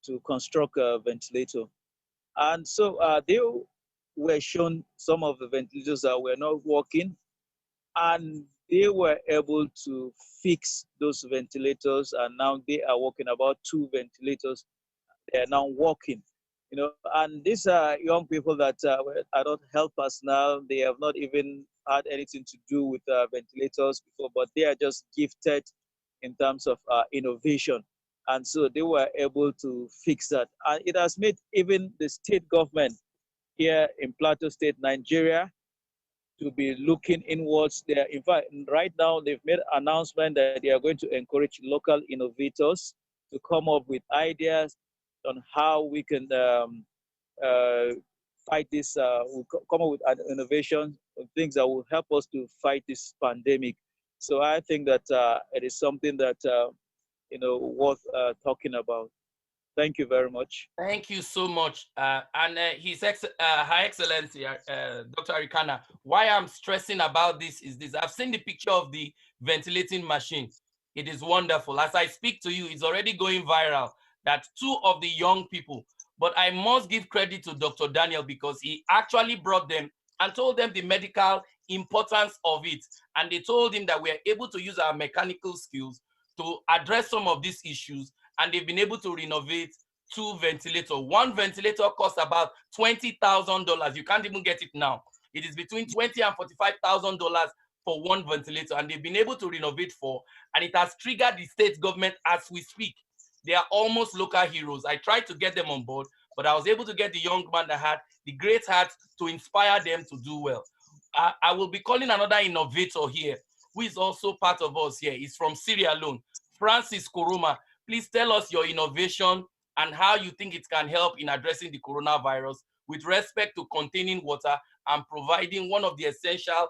to construct a ventilator. And so they were shown some of the ventilators that were not working, and they were able to fix those ventilators, and now they are working. About two ventilators, they are now working, you know. And these are young people that are not help us now. They have not even had anything to do with ventilators before, but they are just gifted in terms of innovation. And so they were able to fix that. And it has made even the state government here in Plateau State, Nigeria, to be looking inwards there. In fact, right now they've made an announcement that they are going to encourage local innovators to come up with ideas on how we can fight this, we'll come up with an innovation, things that will help us to fight this pandemic. So I think that it is something that, you know, worth talking about. Thank you very much. Thank you so much. And High Excellency, Dr. Arikana, why I'm stressing about this is this. I've seen the picture of the ventilating machine. It is wonderful. As I speak to you, it's already going viral. That two of the young people, but I must give credit to Dr. Daniel, because he actually brought them and told them the medical importance of it. And they told him that we are able to use our mechanical skills to address some of these issues, and they've been able to renovate two ventilators. One ventilator costs about $20,000. You can't even get it now. It is between $20,000 and $45,000 for one ventilator, and they've been able to renovate four, and it has triggered the state government as we speak. They are almost local heroes. I tried to get them on board, but I was able to get the young man that had the great heart to inspire them to do well. I will be calling another innovator here, who is also part of us here. He's from Sierra Leone, Francis Kuruma. Please tell us your innovation and how you think it can help in addressing the coronavirus with respect to containing water and providing one of the essential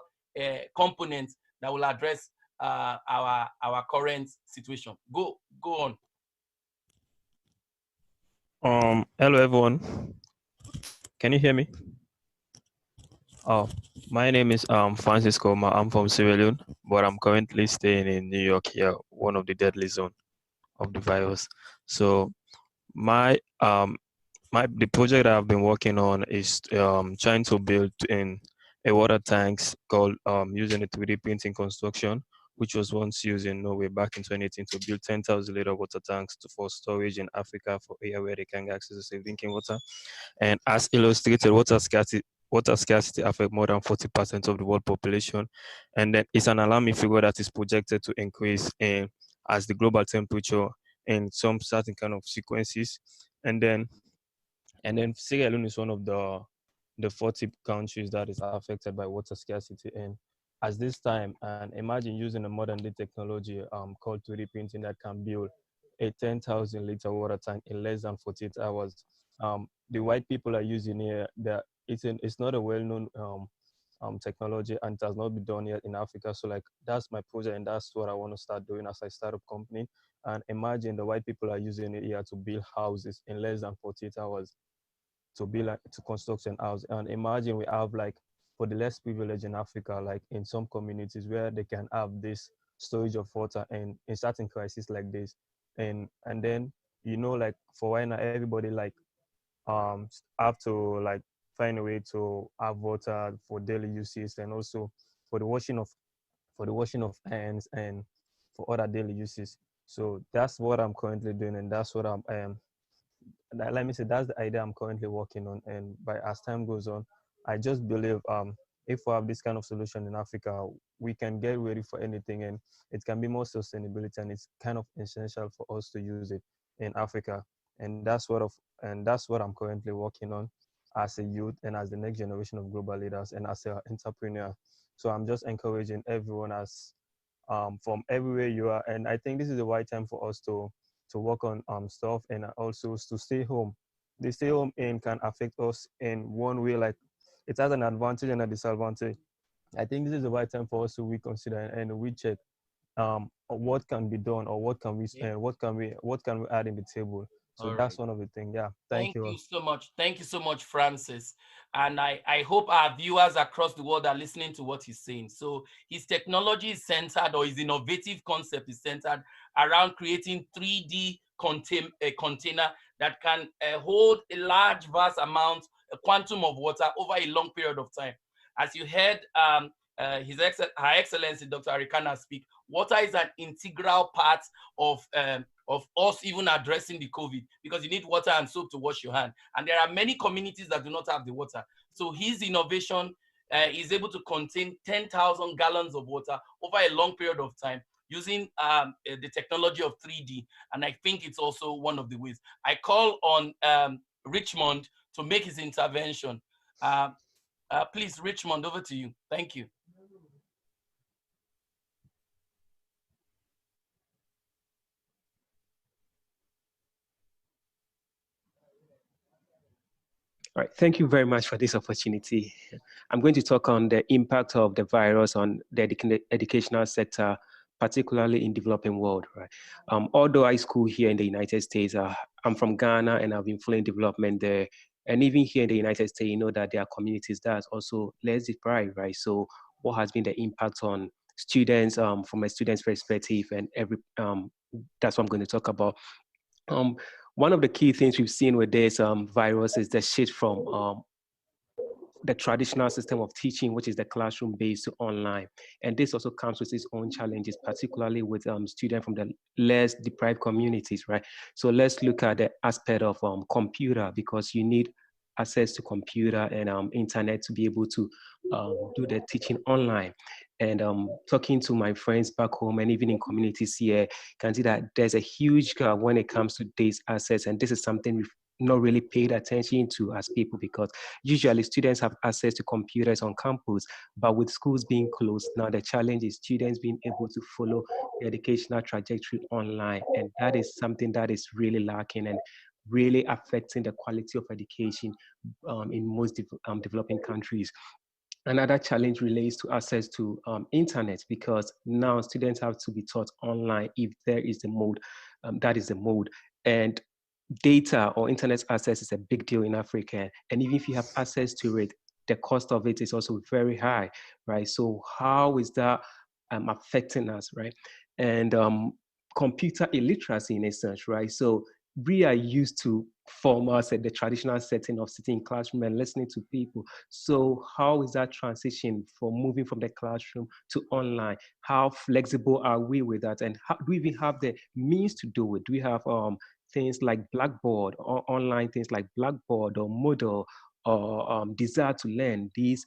components that will address our current situation. Go on. Hello everyone. Can you hear me? Oh, my name is Francis Koma. I'm from Sierra Leone, but I'm currently staying in New York here, one of the deadly zone of the virus. So the project I've been working on is trying to build in a water tanks called using a 3D printing construction, which was once used in Norway back in 2018 to build 10,000 liter water tanks for storage in Africa for area where they can access the safe drinking water. And as illustrated, water scarcity affects more than 40% of the world population. And then it's an alarming figure that is projected to increase in as the global temperature in some certain kind of sequences. And then Sierra Leone is one of the 40 countries that is affected by water scarcity. And at this time, and imagine using a modern day technology called 3D printing that can build a 10,000 liter water tank in less than 48 hours. The white people are using here, it's not a well-known technology, and it has not been done yet in Africa. So like that's my project, and that's what I want to start doing as I start up company. And imagine the white people are using it here to build houses in less than 48 hours to build to construct an house. And imagine we have like for the less privileged in Africa, like in some communities where they can have this storage of water and in certain crises like this. And then like for why not everybody like have to like find a way to have water for daily uses and also for the washing of hands and for other daily uses. So that's what I'm currently doing, and that's what let me say that's the idea I'm currently working on. And by as time goes on, I just believe if we have this kind of solution in Africa, we can get ready for anything, and it can be more sustainability, and it's kind of essential for us to use it in Africa. And that's what I'm currently working on as a youth and as the next generation of global leaders and as an entrepreneur. So I'm just encouraging everyone as from everywhere you are. And I think this is the right time for us to work on stuff and also to stay home. The stay home in can affect us in one way, like it has an advantage and a disadvantage. I think this is the right time for us to reconsider and recheck what can be done or what can we what can we add in the table. So All that's right. one of the things. Yeah. Thank you. you so much. Thank you so much, Francis. And I hope our viewers across the world are listening to what he's saying. So his technology is centered, or his innovative concept is centered around creating 3D container that can hold a large, vast amount, a quantum of water over a long period of time. As you heard Her Excellency Dr. Arikana speak, water is an integral part of us even addressing the COVID, because you need water and soap to wash your hand. And there are many communities that do not have the water. So his innovation is able to contain 10,000 gallons of water over a long period of time using the technology of 3D. And I think it's also one of the ways. I call on Richmond to make his intervention. Please, Richmond, over to you. Thank you. All right, thank you very much for this opportunity. I'm going to talk on the impact of the virus on the educational sector, particularly in developing world. Right. Although I school here in the United States, I'm from Ghana and I've been following development there. And even here in the United States, you know that there are communities that are also less deprived, right? So what has been the impact on students from a student's perspective, and that's what I'm going to talk about. One of the key things we've seen with this virus is the shift from the traditional system of teaching, which is the classroom based, to online. And this also comes with its own challenges, particularly with students from the less deprived communities, right? So let's look at the aspect of computer, because you need access to computer and internet to be able to do the teaching online. And talking to my friends back home and even in communities here, can see that there's a huge gap when it comes to these assets. And this is something we've not really paid attention to as people, because usually students have access to computers on campus, but with schools being closed, now the challenge is students being able to follow the educational trajectory online. And that is something that is really lacking. And really affecting the quality of education in most developing countries. Another challenge relates to access to internet, because now students have to be taught online if there is the mode, that is the mode. And data or internet access is a big deal in Africa. And even if you have access to it, the cost of it is also very high, right? So how is that affecting us, right? And computer illiteracy in a sense, right? So we are used to formats at the traditional setting of sitting in classroom and listening to people. So how is that transition from moving from the classroom to online? How flexible are we with that? And how do we even have the means to do it? Do we have things like Blackboard or online things like Blackboard or Moodle or Desire to Learn, these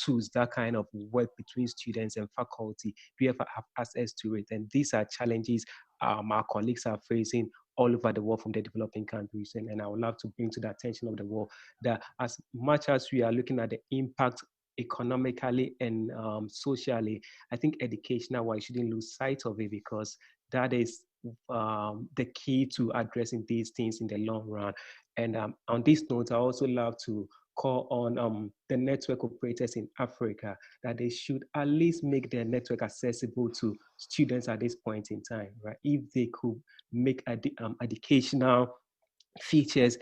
tools that kind of work between students and faculty? Do we have access to it? And these are challenges our colleagues are facing all over the world from the developing countries. And I would love to bring to the attention of the world that as much as we are looking at the impact economically and socially, I think educational-wise, shouldn't lose sight of it, because that is the key to addressing these things in the long run. And on this note, I also love to call on the network operators in Africa that they should at least make their network accessible to students at this point in time, right? If they could make educational features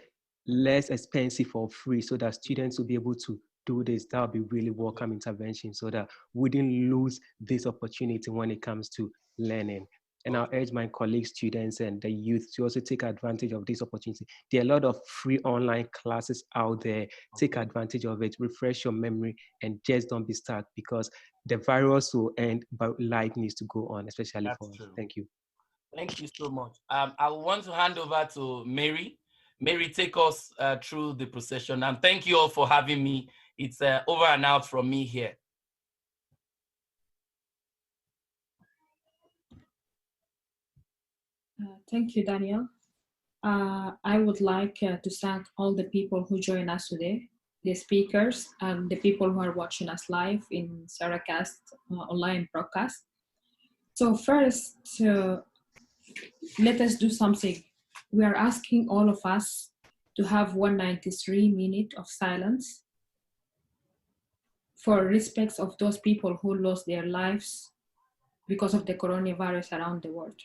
less expensive or free, so that students will be able to do this, that would be really welcome intervention, so that we wouldn't lose this opportunity when it comes to learning. And I'll urge my colleagues, students, and the youth to also take advantage of this opportunity. There are a lot of free online classes out there. Take advantage of it, refresh your memory, and just don't be stuck, because the virus will end, but life needs to go on, especially for us. Thank you. Thank you so much. I want to hand over to Mary. Mary, take us through the procession. And thank you all for having me. It's over and out from me here. Thank you, Daniel. I would like to thank all the people who join us today, the speakers and the people who are watching us live in SierraCast online broadcast. So first, let us do something. We are asking all of us to have 193 minutes of silence for respect of those people who lost their lives because of the coronavirus around the world.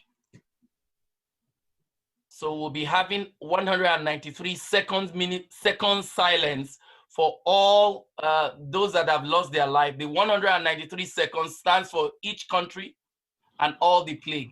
So we'll be having 193 seconds silence for all those that have lost their life. The 193 seconds stands for each country and all the plague.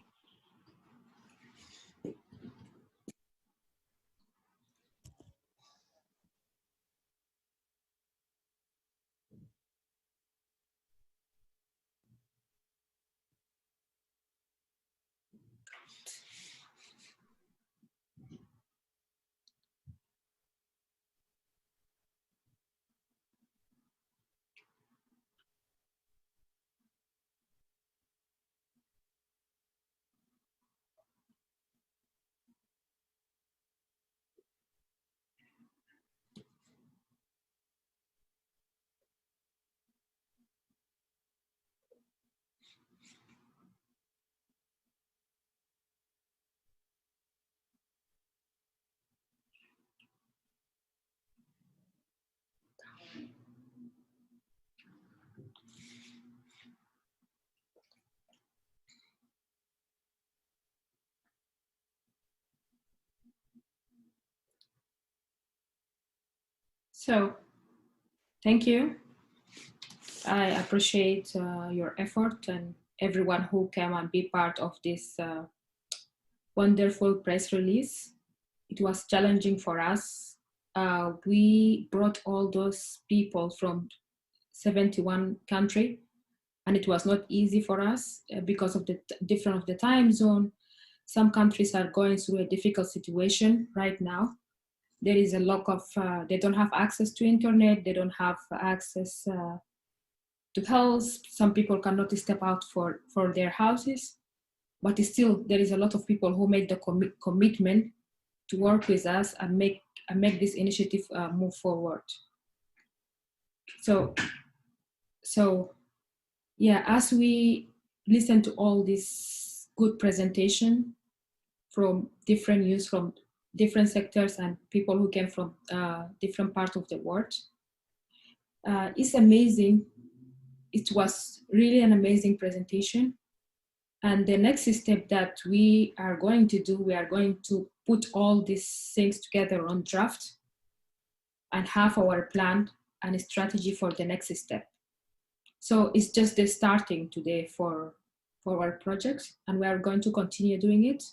So, thank you. I appreciate your effort and everyone who came and be part of this wonderful press release. It was challenging for us. We brought all those people from 71 countries, and it was not easy for us because of the difference of the time zone. Some countries are going through a difficult situation right now. There is a lack of, they don't have access to internet, they don't have access to health. Some people cannot step out for their houses, but still there is a lot of people who made the commitment to work with us and make this initiative move forward. So yeah, as we listen to all this good presentation from different news from different sectors and people who came from different parts of the world. It's amazing. It was really an amazing presentation. And the next step that we are going to do, we are going to put all these things together on draft and have our plan and strategy for the next step. So it's just the starting today for our project, and we are going to continue doing it.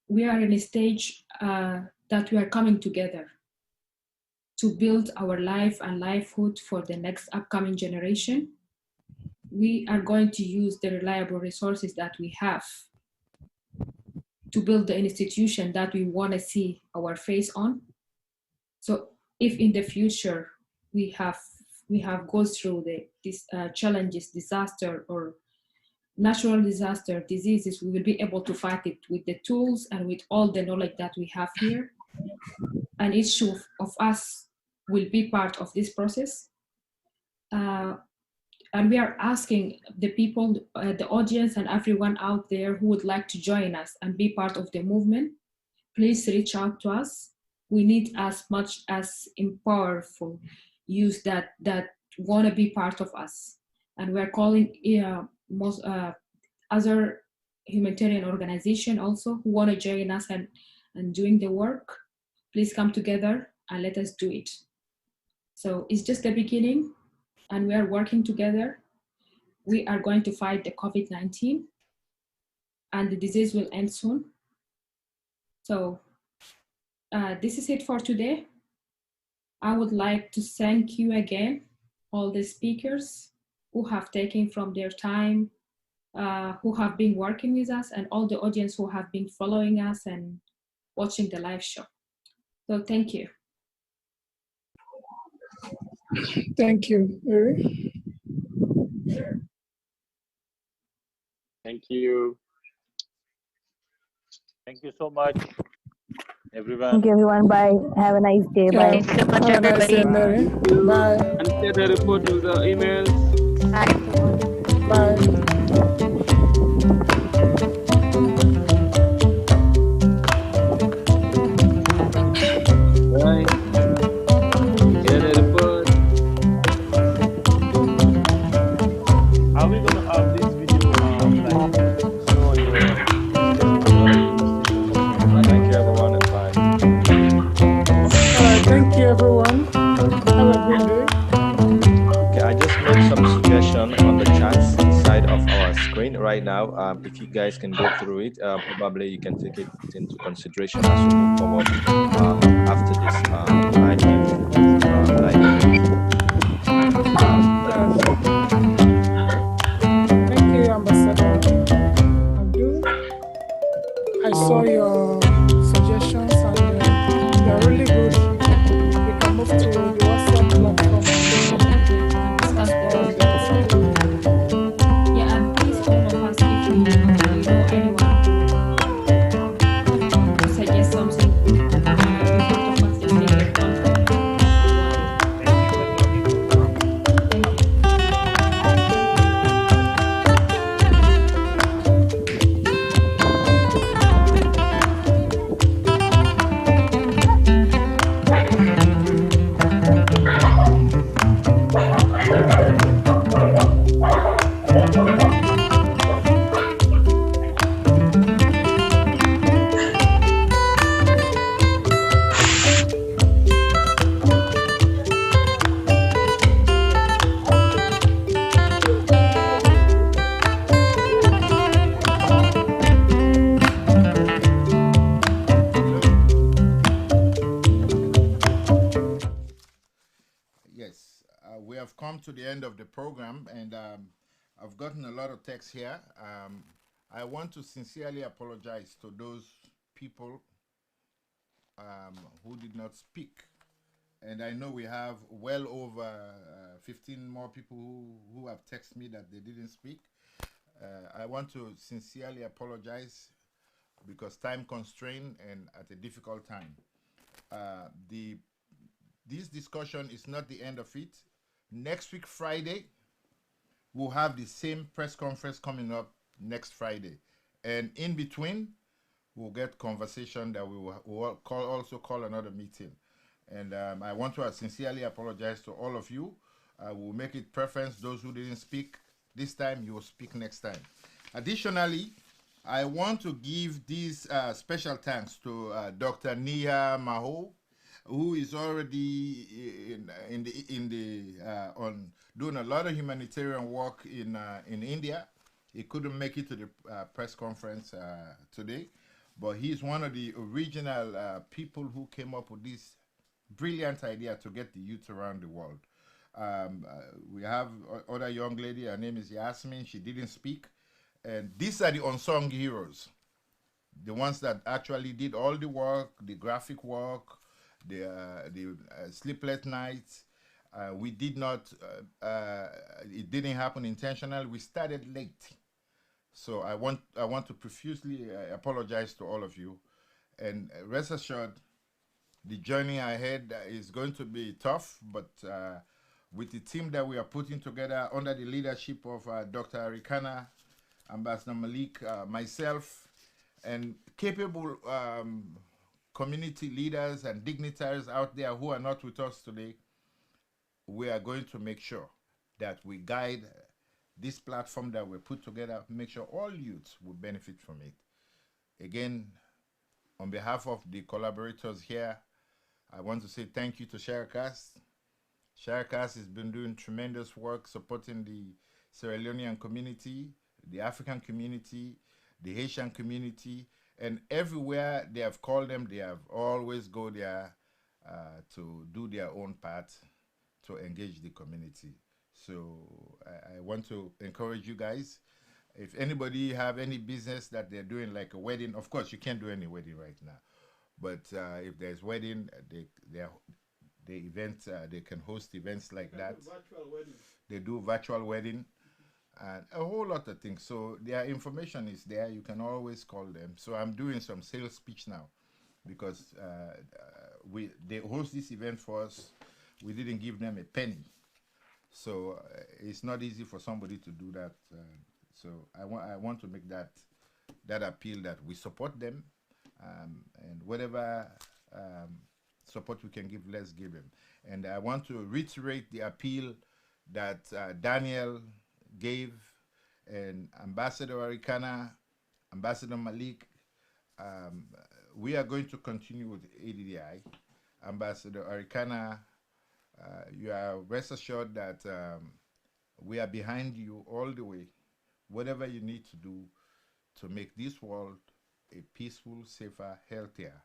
We are in a stage that we are coming together to build our life and livelihood for the next upcoming generation. We are going to use the reliable resources that we have to build the institution that we want to see our face on. So if in the future we have gone through these challenges, disaster or natural disaster, diseases, we will be able to fight it with the tools and with all the knowledge that we have here. And each of us will be part of this process. And we are asking the people, the audience and everyone out there who would like to join us and be part of the movement, please reach out to us. We need as much as powerful youth that want to be part of us. And we're calling most other humanitarian organization also who want to join us and doing the work. Please come together and let us do it. So it's just the beginning, and we are working together. We are going to fight the COVID-19, and the disease will end soon. So this is it for today. I would like to thank you again, all the speakers who have taken from their time, who have been working with us, and all the audience who have been following us and watching the live show. So thank you. Thank you, Mary. Thank you. Thank you so much, everyone. Thank you, everyone. Bye. Have a nice day. Bye. Thanks so much, have a nice day, Mary. Bye. And share the report with the emails. Bye. Bye. Share the report. Are we gonna have this video like show your Thank you, everyone, and bye. Thank you, everyone. Have a good day. Okay, I just made some suggestion on the chats side of our screen right now. If you guys can go through it, probably you can take it into consideration as we move forward after this live Thank you, Ambassador Abdul. I saw your suggestions and they're really good. We can move to the WhatsApp platform and discuss all the Yeah, and please all of us, if you know anyone to suggest something, both of us just make a contact. Yes, we have come to the end of the program, and I've gotten a lot of text here. I want to sincerely apologize to those people who did not speak. And I know we have well over 15 more people who have texted me that they didn't speak. I want to sincerely apologize because time constraint and at a difficult time. This discussion is not the end of it. Next week, Friday, we'll have the same press conference coming up next Friday. And in between, we'll get conversation that we'll also call another meeting. And I want to sincerely apologize to all of you. We'll make it preference. Those who didn't speak this time, you will speak next time. Additionally, I want to give these special thanks to Dr. Nia Maho, who is already on doing a lot of humanitarian work in India. He couldn't make it to the press conference today, but he's one of the original people who came up with this brilliant idea to get the youth around the world. We have other young lady, her name is Yasmin. She didn't speak. And these are the unsung heroes, the ones that actually did all the work, the graphic work, the sleepless nights. We did not, it didn't happen intentionally. We started late. So I want to profusely apologize to all of you. And rest assured, the journey ahead is going to be tough, but with the team that we are putting together under the leadership of Dr. Arikana, Ambassador Malik, myself, and capable community leaders and dignitaries out there who are not with us today, we are going to make sure that we guide this platform that we put together, make sure all youths will benefit from it. Again, on behalf of the collaborators here, I want to say thank you to SierraCast. SierraCast has been doing tremendous work supporting the Sierra Leonean community, the African community, the Haitian community, and everywhere they have called them, they have always go there to do their own part to engage the community. So I want to encourage you guys, if anybody have any business that they're doing, like a wedding, of course you can't do any wedding right now, but if there's wedding, the events, they can host events like that. Virtual wedding. They do virtual wedding and a whole lot of things. So their information is there. You can always call them. So I'm doing some sales speech now because they host this event for us. We didn't give them a penny. So it's not easy for somebody to do that. So I want to make that appeal that we support them, and whatever support we can give, let's give them. And I want to reiterate the appeal that Daniel gave, and Ambassador Arikana, Ambassador Malik. We are going to continue with ADDI. Ambassador Arikana, you are rest assured that we are behind you all the way. Whatever you need to do to make this world a peaceful, safer, healthier,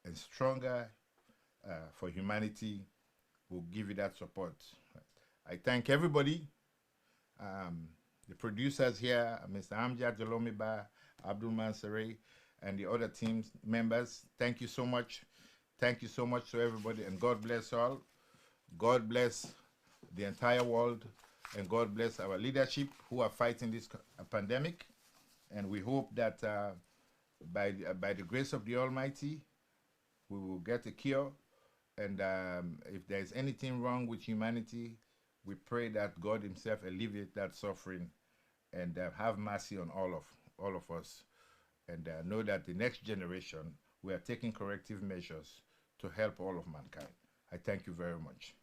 and stronger for humanity, we'll give you that support. I thank everybody, the producers here, Mr. Amjad Jalomiba, Abdul Mansaray, and the other team members. Thank you so much. Thank you so much to everybody, and God bless all. God bless the entire world, and God bless our leadership who are fighting this pandemic. And we hope that by the grace of the Almighty, we will get a cure. And if there is anything wrong with humanity, we pray that God himself alleviate that suffering and have mercy on all of us. And know that the next generation, we are taking corrective measures to help all of mankind. I thank you very much.